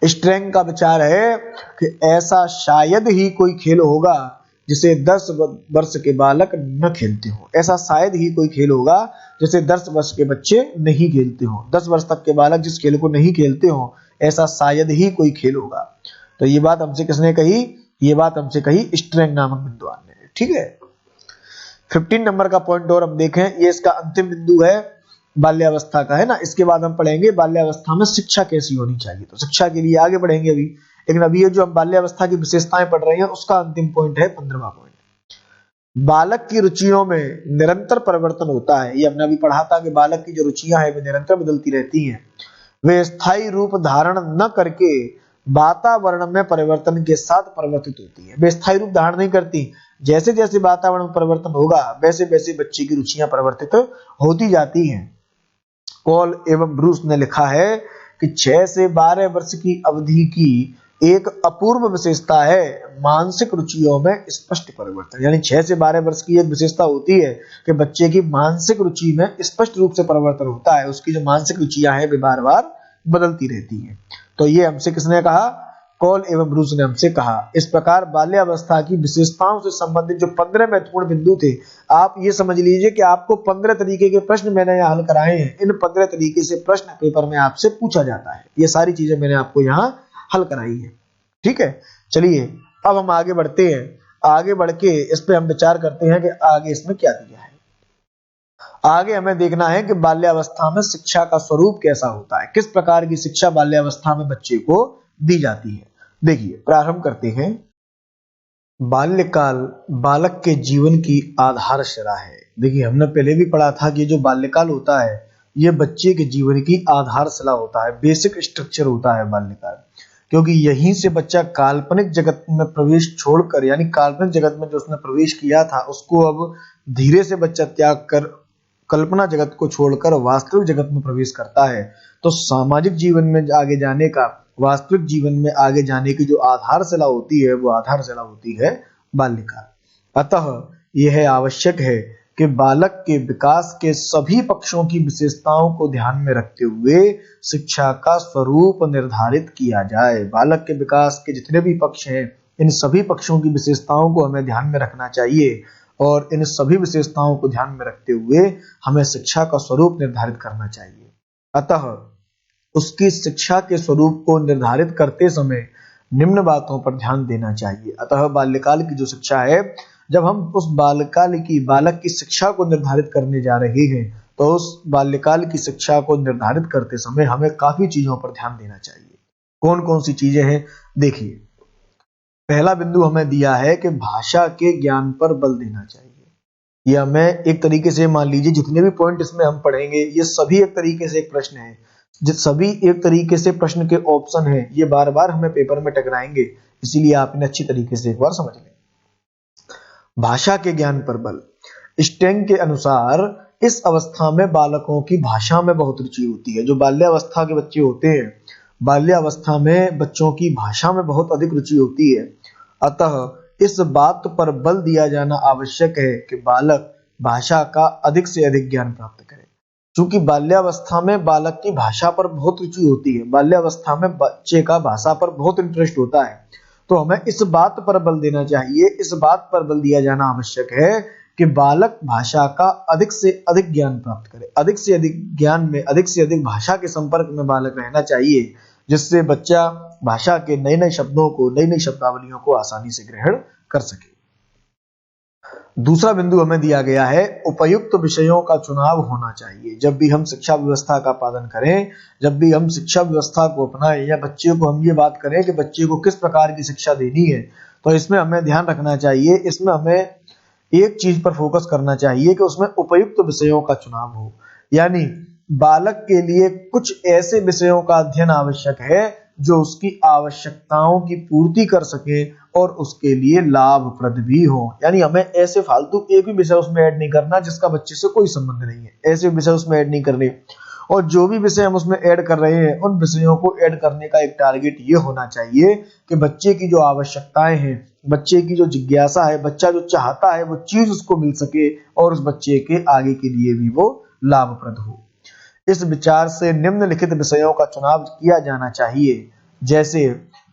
स्ट्रेंग का विचार है कि ऐसा शायद ही कोई खेल होगा जिसे 10 वर्ष के बालक न खेलते हो। ऐसा शायद ही कोई खेल होगा जिसे 10 वर्ष के बच्चे नहीं खेलते हो। 10 वर्ष तक के बालक जिस खेल को नहीं खेलते हो, ऐसा शायद ही कोई खेल होगा। तो ये बात हमसे किसने कही? ये बात हमसे कही स्ट्रेंग नामक विद्वान ने। ठीक है, 15 नंबर का पॉइंट और हम देखें, ये इसका अंतिम बिंदु है बाल्यावस्था का, है ना। इसके बाद हम पढ़ेंगे बाल्यावस्था में शिक्षा कैसी होनी चाहिए, तो शिक्षा के लिए आगे बढ़ेंगे अभी। लेकिन अभी ये जो हम बाल्यावस्था की विशेषताएं पढ़ रहे हैं उसका अंतिम पॉइंट है 15वां पॉइंट। बालक की रुचियों में निरंतर परिवर्तन होता है। ये हमने अभी पढ़ा था कि बालक की जो रुचियां हैं वे निरंतर बदलती रहती हैं। वे स्थायी रूप धारण न करके वातावरण में परिवर्तन के साथ परिवर्तित होती है, वे स्थायी रूप धारण नहीं करती। जैसे जैसे वातावरण में परिवर्तन होगा वैसे वैसे बच्चे की रुचियां परिवर्तित होती जाती हैं। कॉल एवं ब्रूस ने लिखा है कि 6 से 12 वर्ष की अवधि की एक अपूर्व विशेषता है मानसिक रुचियों में स्पष्ट परिवर्तन। यानी 6 से 12 वर्ष की एक विशेषता होती है कि बच्चे की मानसिक रुचि में स्पष्ट रूप से परिवर्तन होता है, उसकी जो मानसिक रुचियां हैं वे बार बार बदलती रहती हैं। तो ये हमसे किसने कहा? कॉल एवं ब्रूस ने हमसे कहा। इस प्रकार बाल्यावस्था की विशेषताओं से संबंधित जो 15 महत्वपूर्ण बिंदु थे, आप ये समझ लीजिए कि आपको 15 तरीके के प्रश्न मैंने यहाँ हल कराए हैं। इन 15 तरीके से प्रश्न पेपर में आपसे पूछा जाता है। ये सारी चीजें मैंने आपको यहाँ हल कराई है। ठीक है, चलिए अब हम आगे बढ़ते हैं। आगे बढ़ के इस पे हम विचार करते हैं कि आगे इसमें क्या दिया है। आगे हमें देखना है कि बाल्यावस्था में शिक्षा का स्वरूप कैसा होता है, किस प्रकार की शिक्षा बाल्यावस्था में बच्चे को दी जाती है। देखिए, प्रारंभ करते हैं। बाल्यकाल बालक के जीवन की आधारशिला है। देखिए, हमने पहले भी पढ़ा था कि जो बाल्यकाल होता है ये बच्चे के जीवन की आधारशिला होता है, बेसिक स्ट्रक्चर होता है बाल्यकाल, क्योंकि यहीं से बच्चा काल्पनिक जगत में प्रवेश छोड़कर, यानी काल्पनिक जगत में जो उसने प्रवेश किया था उसको अब धीरे से बच्चा त्याग कर कल्पना जगत को छोड़कर वास्तविक जगत में प्रवेश करता है। तो सामाजिक जीवन में आगे जाने का, वास्तविक जीवन में आगे जाने की जो आधारशिला होती है वो आधारशिला होती है बाल्यकाल। अतः यह आवश्यक है कि बालक के विकास के सभी पक्षों की विशेषताओं को ध्यान में रखते हुए शिक्षा का स्वरूप निर्धारित किया जाए। बालक के विकास के जितने भी पक्ष हैं, इन सभी पक्षों की विशेषताओं को हमें ध्यान में रखना चाहिए और इन सभी विशेषताओं को ध्यान में रखते हुए हमें शिक्षा का स्वरूप निर्धारित करना चाहिए। अतः उसकी शिक्षा के स्वरूप को निर्धारित करते समय निम्न बातों पर ध्यान देना चाहिए। अतः बाल्यकाल की जो शिक्षा है, जब हम उस बालक की शिक्षा को निर्धारित करने जा रहे हैं तो उस बाल्यकाल की शिक्षा को निर्धारित करते समय हमें काफी चीजों पर ध्यान देना चाहिए। कौन कौन सी चीजें हैं? देखिए, पहला बिंदु हमें दिया है कि भाषा के ज्ञान पर बल देना चाहिए। यह हमें एक तरीके से, मान लीजिए जितने भी पॉइंट इसमें हम पढ़ेंगे ये सभी एक तरीके से एक प्रश्न है, सभी एक तरीके से प्रश्न के ऑप्शन हैं, ये बार बार हमें पेपर में टकराएंगे, इसीलिए आप इन्हें अच्छी तरीके से एक बार समझ लें। भाषा के ज्ञान पर बल। स्टेंग के अनुसार इस अवस्था में बालकों की भाषा में बहुत रुचि होती है। जो बाल्यावस्था के बच्चे होते हैं, बाल्यावस्था में बच्चों की भाषा में बहुत अधिक रुचि होती है। अतः इस बात पर बल दिया जाना आवश्यक है कि बालक भाषा का अधिक से अधिक ज्ञान प्राप्त करे। क्योंकि बाल्यावस्था में बालक की भाषा पर बहुत रुचि होती है, बाल्यावस्था में बच्चे का भाषा पर बहुत इंटरेस्ट होता है, तो हमें इस बात पर बल देना चाहिए, इस बात पर बल दिया जाना आवश्यक है कि बालक भाषा का अधिक से अधिक ज्ञान प्राप्त करे। अधिक से अधिक ज्ञान में अधिक से अधिक भाषा के संपर्क में बालक रहना चाहिए, जिससे बच्चा भाषा के नए नए शब्दों को, नई नई शब्दावलियों को आसानी से ग्रहण कर सके। दूसरा बिंदु हमें दिया गया है, उपयुक्त विषयों का चुनाव होना चाहिए। जब भी हम शिक्षा व्यवस्था का पालन करें, जब भी हम शिक्षा व्यवस्था को अपनाएं या बच्चे को हम ये बात करें कि बच्चे को किस प्रकार की शिक्षा देनी है, तो इसमें हमें ध्यान रखना चाहिए, इसमें हमें एक चीज पर फोकस करना चाहिए कि उसमें उपयुक्त विषयों का चुनाव हो। यानी बालक के लिए कुछ ऐसे विषयों का अध्ययन आवश्यक है जो उसकी आवश्यकताओं की पूर्ति कर सके और उसके लिए लाभप्रद भी हो। यानी हमें ऐसे फालतू एक भी विषय उसमें ऐड नहीं करना जिसका बच्चे से कोई संबंध नहीं है, ऐसे विषय उसमें ऐड नहीं करने। और जो भी विषय हम उसमें ऐड कर रहे हैं, उन विषयों को ऐड करने का एक टारगेट ये होना चाहिए कि बच्चे की जो आवश्यकताएं हैं, बच्चे की जो जिज्ञासा है, बच्चा जो चाहता है वो चीज उसको मिल सके और उस बच्चे के आगे के लिए भी वो लाभप्रद हो। इस विचार से निम्नलिखित विषयों का चुनाव किया जाना चाहिए। जैसे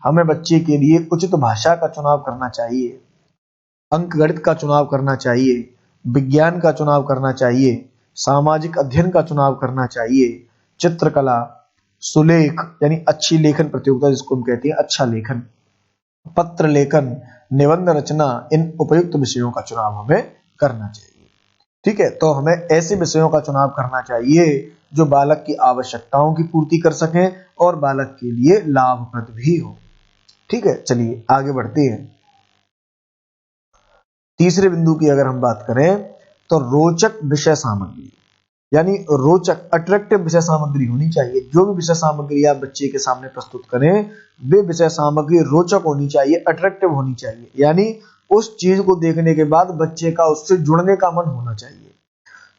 हमें बच्चे के लिए उचित भाषा का चुनाव करना चाहिए, अंकगणित का चुनाव करना चाहिए, विज्ञान का चुनाव करना चाहिए, सामाजिक अध्ययन का चुनाव करना चाहिए, चित्रकला, सुलेख यानी अच्छी लेखन प्रतियोगिता जिसको हम कहते हैं, अच्छा लेखन, पत्र लेखन, निबंध रचना, इन उपयुक्त विषयों का चुनाव हमें करना चाहिए। ठीक है, तो हमें ऐसे विषयों का चुनाव करना चाहिए जो बालक की आवश्यकताओं की पूर्ति कर सकें और बालक के लिए लाभप्रद भी हो। ठीक है, चलिए आगे बढ़ते हैं। तीसरे बिंदु की अगर हम बात करें तो रोचक विषय सामग्री। यानी रोचक अट्रैक्टिव विषय सामग्री होनी चाहिए। जो भी विषय सामग्री आप बच्चे के सामने प्रस्तुत करें वे विषय सामग्री रोचक होनी चाहिए, अट्रैक्टिव होनी चाहिए, यानी उस चीज को देखने के बाद बच्चे का उससे जुड़ने का मन होना चाहिए।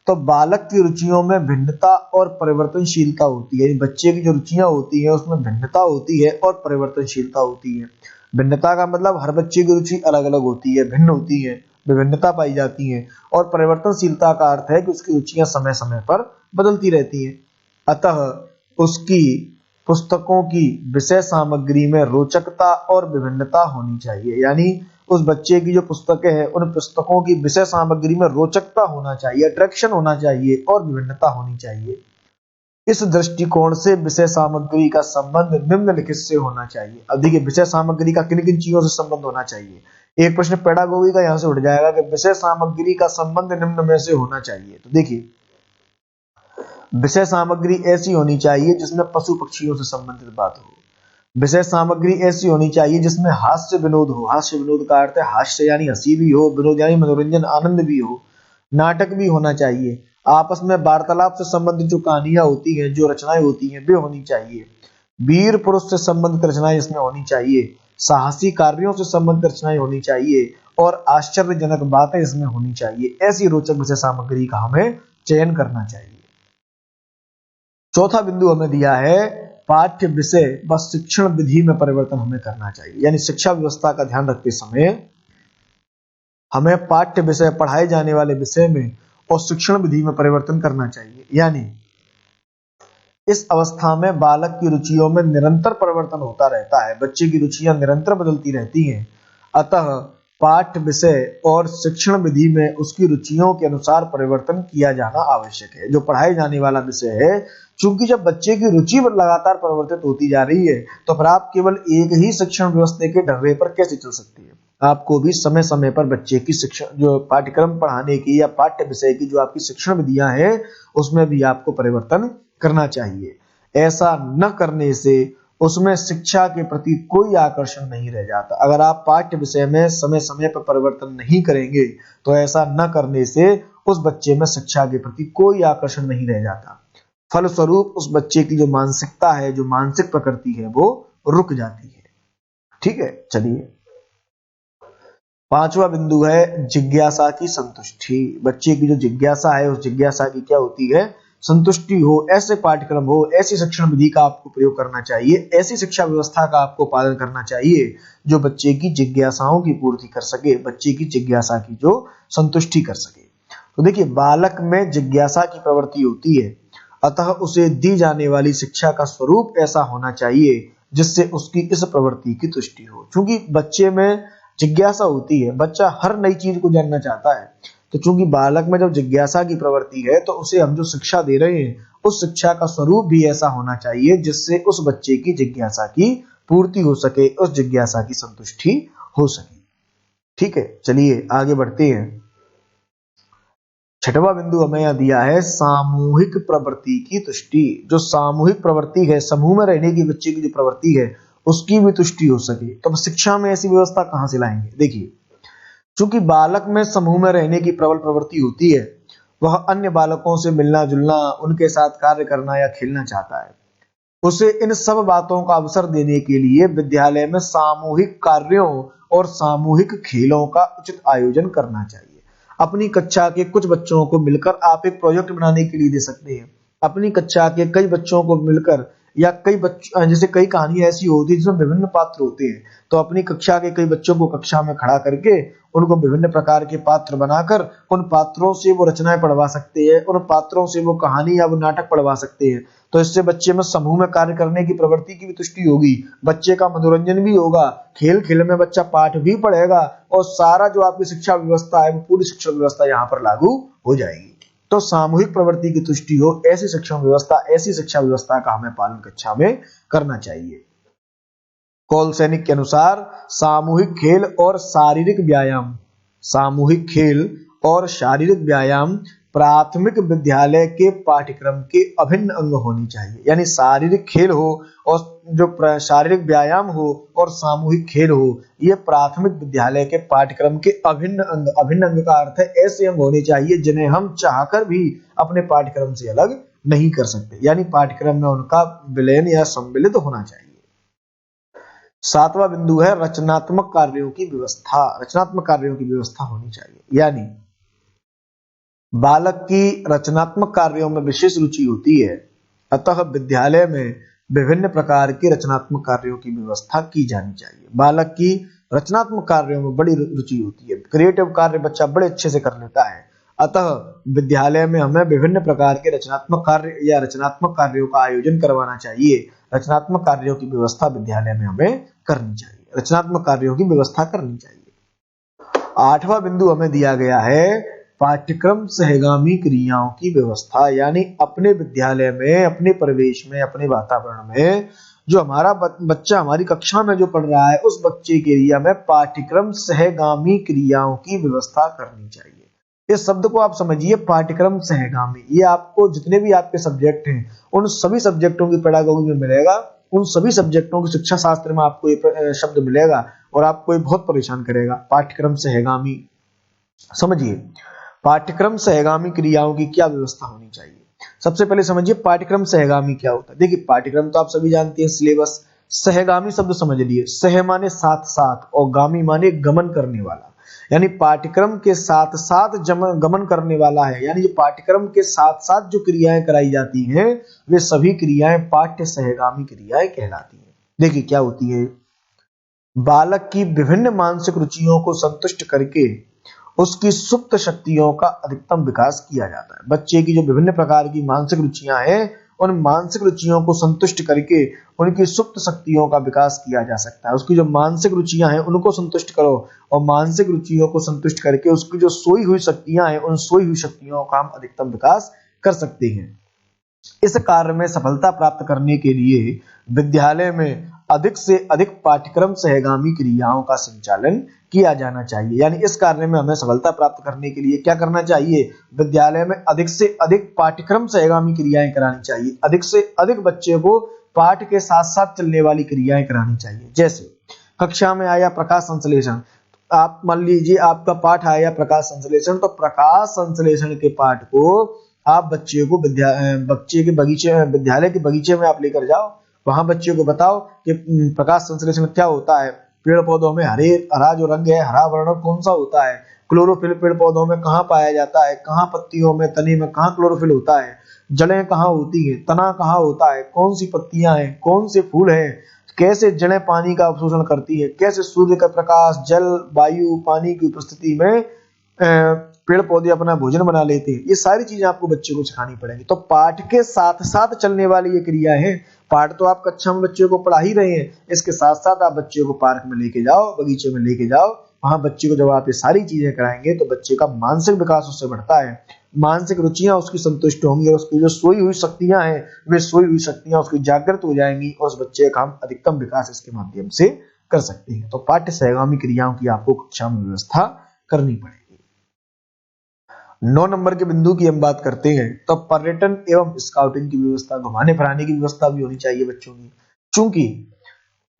तो बालक की रुचियों में भिन्नता और परिवर्तनशीलता होती है। बच्चे की जो रुचियां होती है उसमें भिन्नता होती है और परिवर्तनशीलता होती है। भिन्नता का मतलब हर बच्चे की रुचि अलग अलग होती है, भिन्न होती है, विभिन्नता पाई जाती है। और परिवर्तनशीलता का अर्थ है कि उसकी रुचियां समय समय पर बदलती रहती हैं। अतः उसकी पुस्तकों की विषय सामग्री में रोचकता और विभिन्नता होनी चाहिए, यानी उस बच्चे की जो पुस्तकें हैं उन पुस्तकों की विषय सामग्री में रोचकता होना चाहिए, अट्रैक्शन होना चाहिए और विभिन्नता होनी चाहिए। इस दृष्टिकोण से विषय सामग्री का संबंध निम्नलिखित से होना चाहिए। अब देखिए विषय सामग्री का किन किन चीजों से संबंध होना चाहिए। एक प्रश्न पेडागोगी का यहां से उठ जाएगा कि विषय सामग्री का संबंध निम्न में से होना चाहिए। तो देखिए विषय सामग्री ऐसी होनी चाहिए जिसमें पशु पक्षियों से संबंधित बात हो। विषय सामग्री ऐसी होनी चाहिए जिसमें हास्य विनोद हो। हास्य विनोद का अर्थ है हास्य यानी हंसी भी हो, विनोद यानी मनोरंजन आनंद भी हो। नाटक भी होना चाहिए। आपस में वार्तालाप से संबंधित जो कहानियां होती हैं, जो रचनाएं होती हैं वे होनी चाहिए। वीर पुरुष से संबंधित रचनाएं इसमें होनी चाहिए। साहसी कार्यों से संबंधित रचनाएं होनी चाहिए और आश्चर्यजनक बातें इसमें होनी चाहिए। ऐसी रोचक विषय सामग्री का हमें चयन करना चाहिए। चौथा बिंदु हमें दिया है पाठ्य विषय व शिक्षण विधि में परिवर्तन हमें करना चाहिए, यानी शिक्षा व्यवस्था का ध्यान रखते समय हमें पाठ्य विषय पढ़ाए जाने वाले विषय में और शिक्षण विधि में परिवर्तन करना चाहिए। यानी इस अवस्था में बालक की रुचियों में निरंतर परिवर्तन होता रहता है, बच्चे की रुचियां निरंतर बदलती रहती हैं। अतः पाठ्य विषय और शिक्षण विधि में उसकी रुचियों के अनुसार परिवर्तन किया जाना आवश्यक है। जो पढ़ाए जाने वाला विषय है, चूंकि जब बच्चे की रुचि लगातार परिवर्तित होती जा रही है तो फिर आप केवल एक ही शिक्षण व्यवस्था के ढर्रे पर कैसे चल सकती है। आपको भी समय समय पर बच्चे की शिक्षण जो पाठ्यक्रम पढ़ाने की या पाठ्य विषय की जो आपकी शिक्षण विधियां हैं उसमें भी आपको परिवर्तन करना चाहिए। ऐसा न करने से उसमें शिक्षा के प्रति कोई आकर्षण नहीं रह जाता। अगर आप पाठ्य विषय में समय समय पर परिवर्तन नहीं करेंगे तो ऐसा न करने से उस बच्चे में शिक्षा के प्रति कोई आकर्षण नहीं रह जाता। फलस्वरूप उस बच्चे की जो मानसिकता है, जो मानसिक प्रकृति है वो रुक जाती है। ठीक है, चलिए पांचवा बिंदु है जिज्ञासा की संतुष्टि। बच्चे की जो जिज्ञासा है उस जिज्ञासा की क्या होती है, संतुष्टि हो। ऐसे पाठ्यक्रम हो, ऐसी शिक्षण विधि का आपको प्रयोग करना चाहिए, ऐसी शिक्षा व्यवस्था का आपको पालन करना चाहिए जो बच्चे की जिज्ञासाओं की पूर्ति कर सके, बच्चे की जिज्ञासा की जो संतुष्टि कर सके। तो देखिए बालक में जिज्ञासा की प्रवृत्ति होती है, अतः उसे दी जाने वाली शिक्षा का स्वरूप ऐसा होना चाहिए जिससे उसकी इस प्रवृत्ति की तुष्टि हो। क्योंकि बच्चे में जिज्ञासा होती है, बच्चा हर नई चीज को जानना चाहता है। तो चूंकि बालक में जब जिज्ञासा की प्रवृत्ति है तो उसे हम जो शिक्षा दे रहे हैं उस शिक्षा का स्वरूप भी ऐसा होना चाहिए जिससे उस बच्चे की जिज्ञासा की पूर्ति हो सके, उस जिज्ञासा की संतुष्टि हो सके। ठीक है, चलिए आगे बढ़ते हैं। छठवां बिंदु हमें यहां दिया है सामूहिक प्रवृत्ति की तुष्टि। जो सामूहिक प्रवृत्ति है, समूह में रहने की बच्चे की जो प्रवृत्ति है उसकी भी तुष्टि हो सके। तो शिक्षा में ऐसी व्यवस्था कहां से लाएंगे। देखिए चूंकि बालक में समूह में रहने की प्रबल प्रवृत्ति होती है, वह अन्य बालकों से मिलना जुलना, उनके साथ कार्य करना या खेलना चाहता है। उसे इन सब बातों का अवसर देने के लिए विद्यालय में सामूहिक कार्यों और सामूहिक खेलों का उचित आयोजन करना चाहिए। अपनी कक्षा के कुछ बच्चों को मिलकर आप एक प्रोजेक्ट बनाने के लिए दे सकते हैं। अपनी कक्षा के कई बच्चों को मिलकर या कई बच्चों, जैसे कई कहानियां ऐसी होती है जिसमें विभिन्न पात्र होते हैं, तो अपनी कक्षा के कई बच्चों को कक्षा में खड़ा करके उनको विभिन्न प्रकार के पात्र बनाकर उन पात्रों से वो रचनाएं पढ़वा सकते हैं, उन पात्रों से वो कहानी या वो नाटक पढ़वा सकते हैं। तो इससे बच्चे में समूह में कार्य करने की प्रवृत्ति की भी तुष्टि होगी, बच्चे का मनोरंजन भी होगा, खेल खेल में बच्चा पाठ भी पढ़ेगा और सारा जो आपकी शिक्षा व्यवस्था है वो पूरी शिक्षा व्यवस्था यहाँ पर लागू हो जाएगी। तो सामूहिक प्रवृत्ति की तुष्टि हो ऐसी शिक्षा व्यवस्था, ऐसी शिक्षा व्यवस्था का हमें पालन कक्षा में करना चाहिए। कौल सैनिक के अनुसार सामूहिक खेल और शारीरिक व्यायाम, सामूहिक खेल और शारीरिक व्यायाम प्राथमिक विद्यालय के पाठ्यक्रम के अभिन्न अंग होनी चाहिए। यानी शारीरिक खेल हो और जो शारीरिक व्यायाम हो और सामूहिक खेल हो, ये प्राथमिक विद्यालय के पाठ्यक्रम के अभिन्न अंग। अभिन्न अंग का अर्थ है ऐसे अंग होने चाहिए जिन्हें हम चाहकर भी अपने पाठ्यक्रम से अलग नहीं कर सकते, यानी पाठ्यक्रम में उनका विलयन या सम्मिलित होना चाहिए। सातवां बिंदु है रचनात्मक कार्यों की व्यवस्था। रचनात्मक कार्यों की व्यवस्था होनी चाहिए, यानी बालक की रचनात्मक कार्यों में विशेष रुचि होती है, अतः विद्यालय में विभिन्न प्रकार के रचनात्मक कार्यों की व्यवस्था की जानी चाहिए। बालक की रचनात्मक कार्यों में बड़ी रुचि होती है, क्रिएटिव कार्य बच्चा बड़े अच्छे से कर लेता है, अतः विद्यालय में हमें विभिन्न प्रकार के रचनात्मक कार्य या रचनात्मक कार्यों का आयोजन करवाना चाहिए। रचनात्मक कार्यों की व्यवस्था विद्यालय में हमें करनी चाहिए, रचनात्मक कार्यों की व्यवस्था करनी चाहिए। आठवां बिंदु हमें दिया गया है पाठ्यक्रम सहगामी क्रियाओं की व्यवस्था, यानी अपने विद्यालय में, अपने परिवेश में, अपने वातावरण में जो हमारा बच्चा हमारी कक्षा में जो पढ़ रहा है, उस बच्चे के लिए हमें पाठ्यक्रम सहगामी क्रियाओं की व्यवस्था करनी चाहिए। इस शब्द को आप समझिए, पाठ्यक्रम सहगामी, ये आपको जितने भी आपके सब्जेक्ट हैं उन सभी सब्जेक्टों की पेडागोगी में मिलेगा, उन सभी सब्जेक्टों की शिक्षा शास्त्र में आपको ये शब्द मिलेगा और आपको ये बहुत परेशान करेगा। पाठ्यक्रम सहगामी, समझिए पाठ्यक्रम सहगामी क्रियाओं की क्या व्यवस्था होनी चाहिए। सबसे पहले समझिए पाठ्यक्रम सहगामी क्या होता है। देखिए पाठ्यक्रम तो आप सभी जानते हैं, सिलेबस। सहगामी शब्द समझ लिए, सह माने साथ साथ और गामी माने गमन करने वाला, यानी पाठ्यक्रम के साथ साथ गमन करने वाला है। यानी जो पाठ्यक्रम के साथ साथ जो क्रियाएं कराई जाती हैं वे सभी क्रियाएं पाठ्य सहगामी क्रियाएं कहलाती हैं। देखिए क्या होती है, बालक की विभिन्न मानसिक रुचियों को संतुष्ट करके उसकी सुप्त शक्तियों का अधिकतम विकास किया जाता है। बच्चे की जो विभिन्न प्रकार की मानसिक रुचियां हैं, उन मानसिक रुचियों को संतुष्ट करके उनकी सुप्त शक्तियों का विकास किया जा सकता है। उसकी जो मानसिक रुचियां हैं उनको संतुष्ट करो और मानसिक रुचियों को संतुष्ट करके उसकी जो सोई हुई शक्तियां हैं, उन सोई हुई शक्तियों का हम अधिकतम विकास कर सकते हैं। इस कार्य में सफलता प्राप्त करने के लिए विद्यालय में अधिक से अधिक पाठ्यक्रम सहगामी क्रियाओं का संचालन किया जाना चाहिए। यानी इस कार्य में हमें सफलता प्राप्त करने के लिए क्या करना चाहिए, विद्यालय में अधिक से अधिक पाठ्यक्रम सहगामी क्रियाएं करानी चाहिए। अधिक से अधिक बच्चे को पाठ के साथ साथ चलने वाली क्रियाएं करानी चाहिए। जैसे कक्षा में आया प्रकाश संश्लेषण, आप मान लीजिए आपका पाठ आया प्रकाश संश्लेषण, तो प्रकाश संश्लेषण के पाठ को आप बच्चे को विद्यालय के बगीचे में आप लेकर जाओ, वहां बच्चे को बताओ कि प्रकाश संश्लेषण क्या होता है, पेड़ पौधों में हरा जो रंग है, हरा वर्ण कौन सा होता है, क्लोरोफिल पेड़ पौधों में कहाँ पाया जाता है, कहाँ पत्तियों में, तने में कहाँ क्लोरोफिल होता है, जड़ें कहाँ होती है, तना कहाँ होता है, कौन सी पत्तियां हैं, कौन से फूल हैं, कैसे जड़ें पानी का अवशोषण करती है, कैसे सूर्य का प्रकाश, जल, वायु, पानी की उपस्थिति में पेड़ पौधे अपना भोजन बना लेते हैं। ये सारी चीजें आपको बच्चे को सिखानी पड़ेंगी। तो पाठ के साथ साथ चलने वाली ये क्रिया है। पाठ तो आप कक्षा में बच्चे को पढ़ा ही रहे हैं, इसके साथ साथ आप बच्चे को पार्क में लेके जाओ, बगीचे में लेके जाओ, वहां बच्चे को जब आप ये सारी चीजें कराएंगे तो बच्चे का मानसिक विकास उससे बढ़ता है, मानसिक रुचियां उसकी संतुष्ट होंगी और उसकी जो सोई हुई शक्तियां हैं वे सोई हुई शक्तियां उसकी जागृत हो जाएंगी और उस बच्चे का हम अधिकतम विकास इसके माध्यम से कर सकते हैं। तो पाठ्य सहगामी क्रियाओं की आपको कक्षा में व्यवस्था करनी पड़ेगी। 9 नंबर के बिंदु की हम बात करते हैं तो पर्यटन एवं स्काउटिंग की व्यवस्था, घुमाने फिराने की व्यवस्था भी होनी चाहिए बच्चों की। चूंकि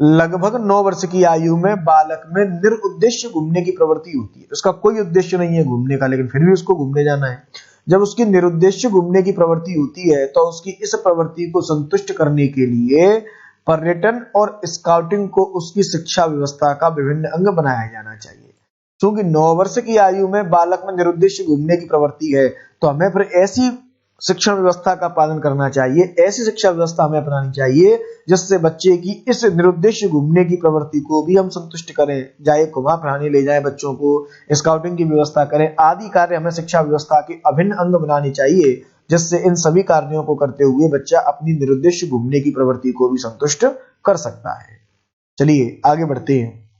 लगभग 9 वर्ष की आयु में बालक में निरुद्देश्य घूमने की प्रवृत्ति होती है, उसका कोई उद्देश्य नहीं है घूमने का, लेकिन फिर भी उसको घूमने जाना है। जब उसकी निरुद्देश्य घूमने की प्रवृत्ति होती है तो उसकी इस प्रवृत्ति को संतुष्ट करने के लिए पर्यटन और स्काउटिंग को उसकी शिक्षा व्यवस्था का विभिन्न अंग बनाया जाना चाहिए। क्योंकि 9 वर्ष की आयु में बालक में निरुद्देश्य घूमने की प्रवृत्ति है तो हमें फिर ऐसी शिक्षण व्यवस्था का पालन करना चाहिए, ऐसी शिक्षा व्यवस्था हमें अपनानी चाहिए जिससे बच्चे की इस निरुद्देश्य घूमने की प्रवृत्ति को भी हम संतुष्ट करें। चाहे घुमा फिराने ले जाए बच्चों को, स्काउटिंग की व्यवस्था करें, आदि कार्य हमें शिक्षा व्यवस्था के अभिन्न अंग बनाने चाहिए जिससे इन सभी कार्यों को करते हुए बच्चा अपनी निरुद्देश्य घूमने की प्रवृत्ति को भी संतुष्ट कर सकता है। चलिए आगे बढ़ते हैं।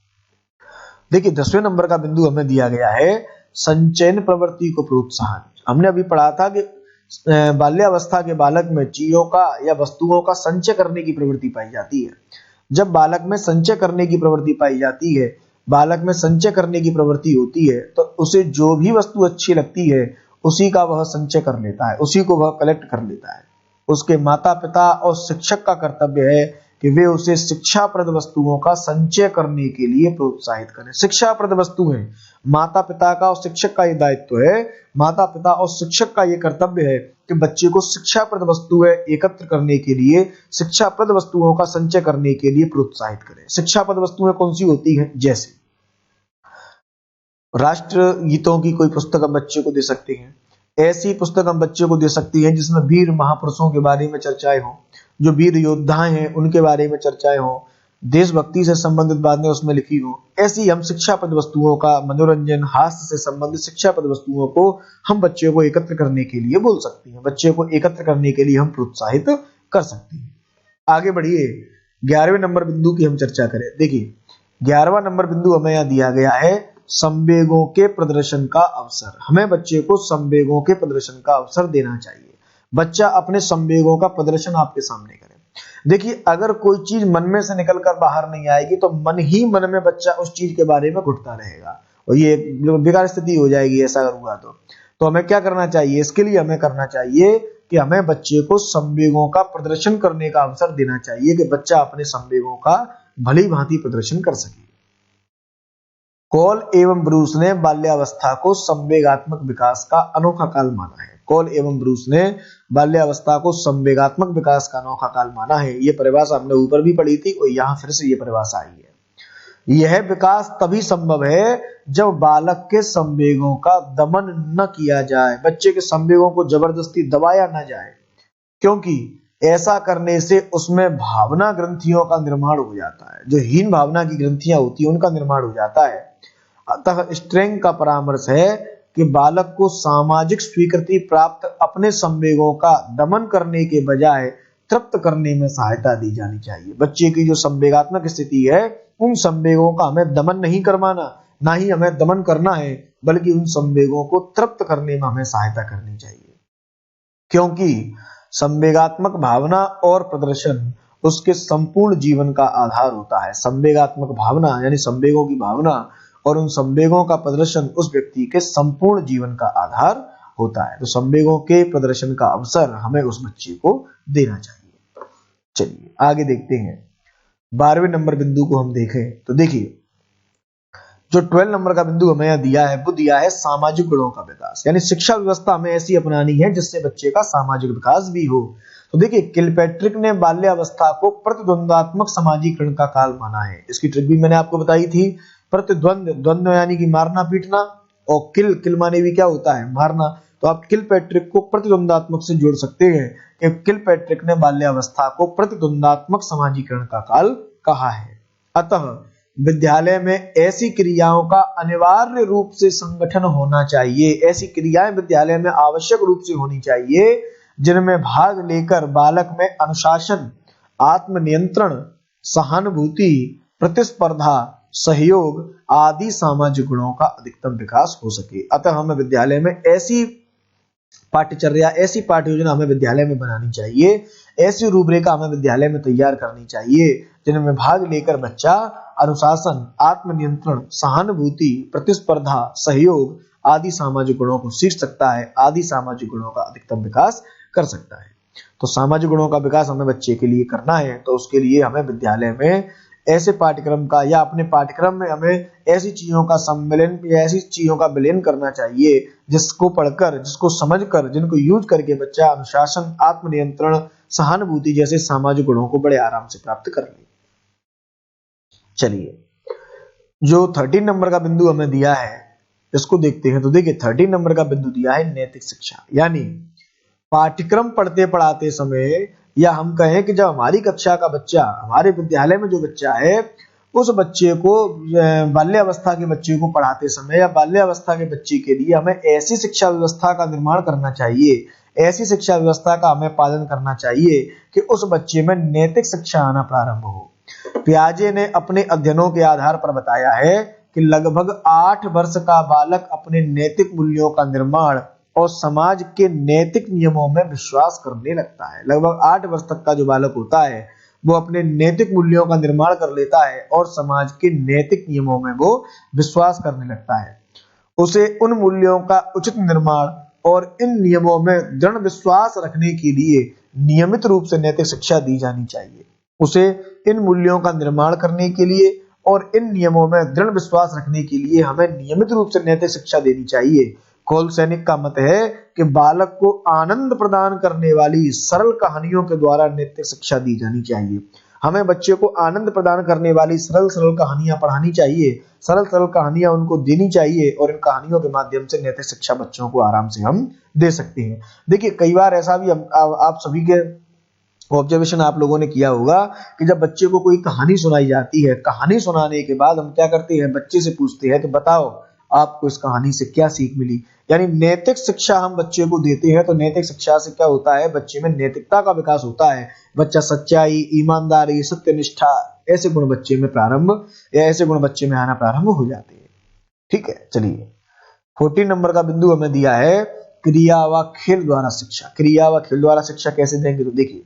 देखिए 10वें नंबर का बिंदु हमें दिया गया है संचयन प्रवृत्ति को प्रोत्साहन। हमने अभी पढ़ा था कि बाल्यावस्था के बालक में चीजों का या वस्तुओं का संचय करने की प्रवृत्ति पाई जाती है। जब बालक में संचय करने की प्रवृत्ति पाई जाती है, बालक में संचय करने की प्रवृत्ति होती है तो उसे जो भी वस्तु अच्छी लगती है उसी का वह संचय कर लेता है, उसी को वह कलेक्ट कर लेता है। उसके माता पिता और शिक्षक का कर्तव्य है कि वे उसे शिक्षाप्रद वस्तुओं का संचय करने के लिए प्रोत्साहित करें। शिक्षाप्रद वस्तु है, माता पिता का और शिक्षक का ये दायित्व है, माता पिता और शिक्षक का ये कर्तव्य है कि बच्चे को शिक्षाप्रद वस्तुएं एकत्र करने के लिए, शिक्षाप्रद वस्तुओं का संचय करने के लिए प्रोत्साहित करें। शिक्षाप्रद वस्तुएं कौन सी होती हैं? जैसे राष्ट्र गीतों की कोई पुस्तक हम बच्चे को दे सकते हैं, ऐसी पुस्तक हम बच्चे को दे सकती हैं जिसमें वीर महापुरुषों के बारे में चर्चाएं हों, जो वीर योद्धाएं हैं उनके बारे में चर्चाएं हों, देशभक्ति से संबंधित बातें उसमें लिखी हो। ऐसी हम शिक्षाप्रद वस्तुओं का, मनोरंजन, हास्य से संबंधित शिक्षाप्रद वस्तुओं को हम बच्चे को एकत्र करने के लिए बोल सकते हैं, बच्चे को एकत्र करने के लिए हम प्रोत्साहित कर सकते हैं। आगे बढ़िए, 11वें नंबर बिंदु की हम चर्चा करें। देखिए 11वां नंबर बिंदु हमें यहां दिया गया है संवेगों के प्रदर्शन का अवसर। हमें बच्चे को संवेगों के प्रदर्शन का अवसर देना चाहिए। बच्चा अपने संवेगों का प्रदर्शन आपके सामने करे। देखिए अगर कोई चीज मन में से निकलकर बाहर नहीं आएगी तो मन ही मन में बच्चा उस चीज के बारे में घुटता रहेगा और ये बेकार स्थिति हो जाएगी ऐसा अगर हुआ तो हमें क्या करना चाहिए? इसके लिए हमें करना चाहिए कि हमें बच्चे को संवेगों का प्रदर्शन करने का अवसर देना चाहिए कि बच्चा अपने संवेगों का भली भांति प्रदर्शन कर सके। कॉल एवं ब्रूस ने बाल्यावस्था को संवेगात्मक विकास का अनोखा काल माना है। कॉल एवं ब्रूस ने बाल्यावस्था को संवेगात्मक विकास का अनोखा काल माना है। ये परिभाषा हमने ऊपर भी पढ़ी थी और यहाँ फिर से ये परिभाषा आई है। यह विकास तभी संभव है जब बालक के संवेगों का दमन न किया जाए, बच्चे के संवेगों को जबरदस्ती दबाया न जाए, क्योंकि ऐसा करने से उसमें भावना ग्रंथियों का निर्माण हो जाता है। जो हीन भावना की ग्रंथियां होती है उनका निर्माण हो जाता है। अतः स्ट्रेंग का परामर्श है कि बालक को सामाजिक स्वीकृति प्राप्त अपने संवेगों का दमन करने के बजाय तृप्त करने में सहायता दी जानी चाहिए। बच्चे की जो संवेगात्मक स्थिति है उन संवेगों का हमें दमन नहीं करवाना, ना ही हमें दमन करना है, बल्कि उन संवेगों को तृप्त करने में हमें सहायता करनी चाहिए, क्योंकि संवेगात्मक भावना और प्रदर्शन उसके संपूर्ण जीवन का आधार होता है। संवेगात्मक भावना यानी संवेगों की भावना और उन संवेगों का प्रदर्शन उस व्यक्ति के संपूर्ण जीवन का आधार होता है। तो संवेगों के प्रदर्शन का अवसर हमें उस बच्चे को देना चाहिए। चलिए आगे देखते हैं। 12वें नंबर बिंदु को हम देखें तो देखिए जो 12 नंबर का बिंदु हमें यहाँ दिया है वो दिया है सामाजिक गुणों का विकास, यानी शिक्षा व्यवस्था हमें ऐसी अपनानी है जिससे बच्चे का सामाजिक विकास भी हो। तो देखिए किलपैट्रिक ने बाल्यावस्था को प्रतिद्वंद्वात्मक समाजीकरण का काल माना है। इसकी ट्रिक भी मैंने आपको बताई थी। प्रतिद्वंद, द्वंद्व यानी कि मारना पीटना, और किल माने भी क्या होता है? मारना। तो आप किलपैट्रिक को प्रतिद्वंद्वात्मक से जोड़ सकते हैं कि किलपैट्रिक ने बाल्यावस्था को प्रतिद्वंद्वात्मक समाजीकरण का काल कहा है। अतः विद्यालय में ऐसी क्रियाओं का अनिवार्य रूप से संगठन होना चाहिए, ऐसी क्रियाएं विद्यालय में आवश्यक रूप से होनी चाहिए जिनमें भाग लेकर बालक में अनुशासन, आत्मनियंत्रण, सहानुभूति, प्रतिस्पर्धा, सहयोग आदि सामाजिक गुणों का अधिकतम विकास हो सके। अतः हमें विद्यालय में ऐसी पाठ्यचर्या, ऐसी पाठ्य योजना हमें विद्यालय में बनानी चाहिए, ऐसी रूपरेखा हमें विद्यालय में तैयार करनी चाहिए जिनमें भाग लेकर बच्चा अनुशासन, आत्मनियंत्रण, सहानुभूति, प्रतिस्पर्धा, सहयोग आदि सामाजिक गुणों को सीख सकता है, आदि सामाजिक गुणों का अधिकतम विकास कर सकता है। तो सामाजिक गुणों का विकास हमें बच्चे के लिए करना है तो उसके लिए हमें विद्यालय में ऐसे पाठ्यक्रम का या अपने पाठ्यक्रम में हमें ऐसी चीजों का सम्मेलन या ऐसी चीजों का विलयन करना चाहिए जिसको पढ़कर, जिसको समझकर, जिनको यूज करके बच्चा अनुशासन, आत्मनियंत्रण, सहानुभूति जैसे सामाजिक गुणों को बड़े आराम से प्राप्त कर ले। चलिए जो 13 नंबर का बिंदु हमें दिया है इसको देखते हैं। तो देखिए 13 नंबर का बिंदु दिया है नैतिक शिक्षा, यानी पाठ्यक्रम पढ़ते पढ़ाते समय, या हम कहें कि जब हमारी कक्षा का बच्चा, हमारे विद्यालय में जो बच्चा है उस बच्चे को, बाल्यावस्था के बच्चे को पढ़ाते समय या बाल्यावस्था के बच्चे के लिए हमें ऐसी शिक्षा व्यवस्था का निर्माण करना चाहिए, ऐसी शिक्षा व्यवस्था का हमें पालन करना चाहिए कि उस बच्चे में नैतिक शिक्षा आना प्रारंभ हो। पियाजे ने अपने अध्ययनों के आधार पर बताया है कि लगभग 8 वर्ष का बालक अपने नैतिक मूल्यों का निर्माण और समाज के नैतिक नियमों में विश्वास करने लगता है। लगभग 8 वर्ष तक का जो बालक होता है वो अपने नैतिक मूल्यों का निर्माण कर लेता है और समाज के नैतिक नियमों में वो विश्वास करने लगता है। उसे उन मूल्यों का उचित निर्माण और इन नियमों में दृढ़ विश्वास रखने के लिए नियमित रूप से नैतिक शिक्षा दी जानी चाहिए। उसे इन मूल्यों का निर्माण करने के लिए और इन नियमों में दृढ़ विश्वास रखने के लिए हमें नियमित रूप से नैतिक शिक्षा देनी चाहिए। कोल सैनिक का मत है कि बालक को आनंद प्रदान करने वाली सरल कहानियों के द्वारा नैतिक शिक्षा दी जानी चाहिए। हमें बच्चे को आनंद प्रदान करने वाली सरल सरल कहानियां पढ़ानी चाहिए, सरल सरल कहानियां उनको देनी चाहिए और इन कहानियों के माध्यम से नैतिक शिक्षा बच्चों को आराम से हम दे सकते हैं। देखिए कई बार ऐसा भी आप सभी के ऑब्जर्वेशन आप लोगों ने किया होगा कि जब बच्चे को कोई कहानी सुनाई जाती है, कहानी सुनाने के बाद हम क्या करते हैं, बच्चे से पूछते हैं कि बताओ आपको इस कहानी से क्या सीख मिली। यानी नैतिक शिक्षा हम बच्चे को देते हैं तो नैतिक शिक्षा से क्या होता है, बच्चे में नैतिकता का विकास होता है। बच्चा सच्चाई, ईमानदारी, सत्यनिष्ठा ऐसे गुण बच्चे में आना प्रारंभ हो जाते हैं। ठीक है, चलिए 14 नंबर का बिंदु हमें दिया है क्रिया व खेल द्वारा शिक्षा। क्रिया व खेल द्वारा शिक्षा कैसे देंगे, तो देखिए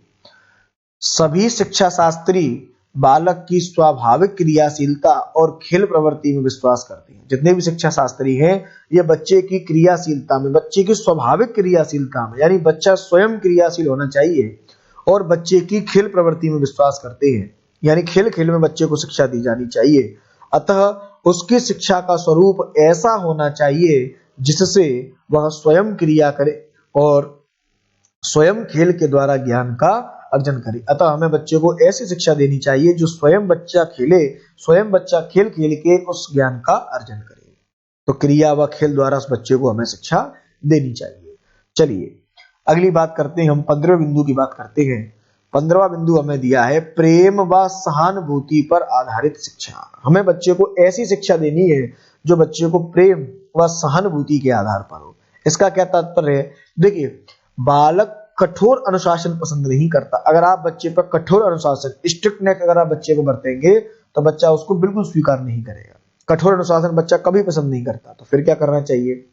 सभी शिक्षा शास्त्री बालक की स्वाभाविक क्रियाशीलता और खेल प्रवृत्ति में विश्वास करते हैं। जितने भी शिक्षा शास्त्री हैं ये बच्चे की क्रियाशीलता में, बच्चे की स्वाभाविक क्रियाशीलता में, यानी बच्चा स्वयं क्रियाशील होना चाहिए और बच्चे की खेल प्रवृत्ति में विश्वास करते हैं, यानी खेल खेल में बच्चे को शिक्षा दी जानी चाहिए। अतः उसकी शिक्षा का स्वरूप ऐसा होना चाहिए जिससे वह स्वयं क्रिया करे और स्वयं खेल के द्वारा ज्ञान का अर्जन करे। अतः हमें बच्चे को ऐसी शिक्षा देनी चाहिए जो स्वयं बच्चा खेले, स्वयं बच्चा खेल खेल के उस ज्ञान का अर्जन करे। तो क्रिया व खेल द्वारा उस बच्चे को हमें शिक्षा देनी चाहिए। चलिए अगली बात करते हैं, हम 15वें बिंदु की बात करते हैं। 15वां बिंदु हमें दिया है प्रेम व सहानुभूति पर आधारित शिक्षा। हमें बच्चे को ऐसी शिक्षा देनी है जो बच्चे को प्रेम व सहानुभूति के आधार पर हो। इसका क्या तात्पर्य है, देखिए बालक कठोर अनुशासन पसंद नहीं करता। अगर आप बच्चे पर कठोर अनुशासन, स्ट्रिक्टनेस अगर आप बच्चे को बरतेंगे तो बच्चा उसको बिल्कुल स्वीकार नहीं करेगा। कठोर अनुशासन बच्चा कभी पसंद नहीं करता। तो फिर क्या करना चाहिए,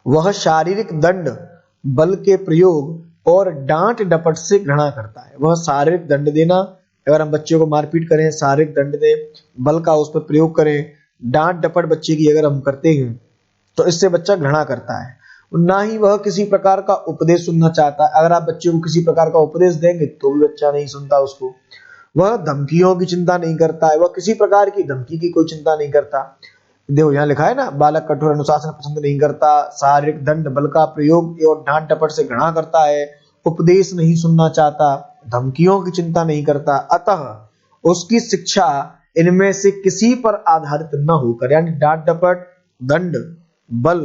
वह शारीरिक दंड, बल के प्रयोग और डांट डपट से घृणा करता है। वह शारीरिक दंड देना, अगर हम बच्चे को मारपीट करें, शारीरिक दंड दें, बल का उस पर प्रयोग करें, डांट डपट बच्चे की अगर हम करते हैं तो इससे बच्चा घृणा करता है। ना ही वह किसी प्रकार का उपदेश सुनना चाहता है। अगर आप बच्चे को किसी प्रकार का उपदेश देंगे तो भी बच्चा नहीं सुनता उसको। वह धमकियों की चिंता नहीं करता है, वह किसी प्रकार की धमकी की कोई चिंता नहीं करता। देखो यहाँ लिखा है ना, बालक कठोर अनुशासन पसंद नहीं करता, शारीरिक दंड, बल का प्रयोग और डांट डपट से घृणा करता है, उपदेश नहीं सुनना चाहता, धमकियों की चिंता नहीं करता। अतः उसकी शिक्षा इनमें से किसी पर आधारित न होकर, यानी डांट डपट, दंड, बल,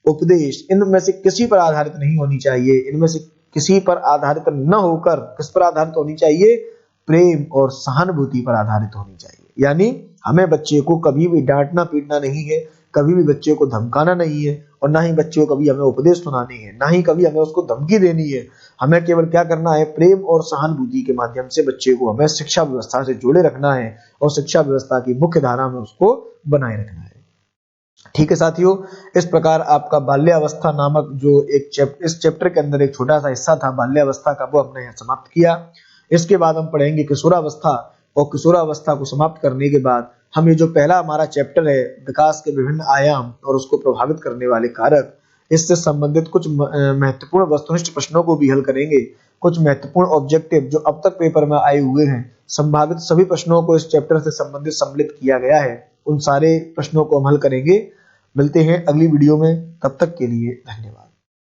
उपदेश, इनमें से किसी पर आधारित नहीं होनी चाहिए। इनमें से किसी पर आधारित न होकर किस पर आधारित होनी चाहिए, प्रेम और सहानुभूति पर आधारित होनी चाहिए। यानी हमें बच्चे को कभी भी डांटना पीटना नहीं है, कभी भी बच्चे को धमकाना नहीं है और ना ही बच्चे को कभी हमें उपदेश सुनानी है, ना ही कभी हमें उसको धमकी देनी है। हमें केवल क्या करना है, प्रेम और सहानुभूति के माध्यम से बच्चे को हमें शिक्षा व्यवस्था से जोड़े रखना है और शिक्षा व्यवस्था की मुख्य धारा में उसको बनाए रखना है। ठीक है साथियों, इस प्रकार आपका बाल्यावस्था नामक जो इस चैप्टर के अंदर एक छोटा सा हिस्सा था बाल्यावस्था का, वो हमने यहाँ समाप्त किया। इसके बाद हम पढ़ेंगे किशोरावस्था और किशोरावस्था को समाप्त करने के बाद हम ये जो पहला हमारा चैप्टर है विकास के विभिन्न आयाम और उसको प्रभावित करने वाले कारक, इससे संबंधित कुछ महत्वपूर्ण वस्तुनिष्ठ प्रश्नों को भी हल करेंगे। कुछ महत्वपूर्ण ऑब्जेक्टिव जो अब तक पेपर में आए हुए हैं, संभावित सभी प्रश्नों को इस चैप्टर से संबंधित सम्मिलित किया गया है, उन सारे प्रश्नों को हम हल करेंगे। मिलते हैं अगली वीडियो में, तब तक के लिए धन्यवाद।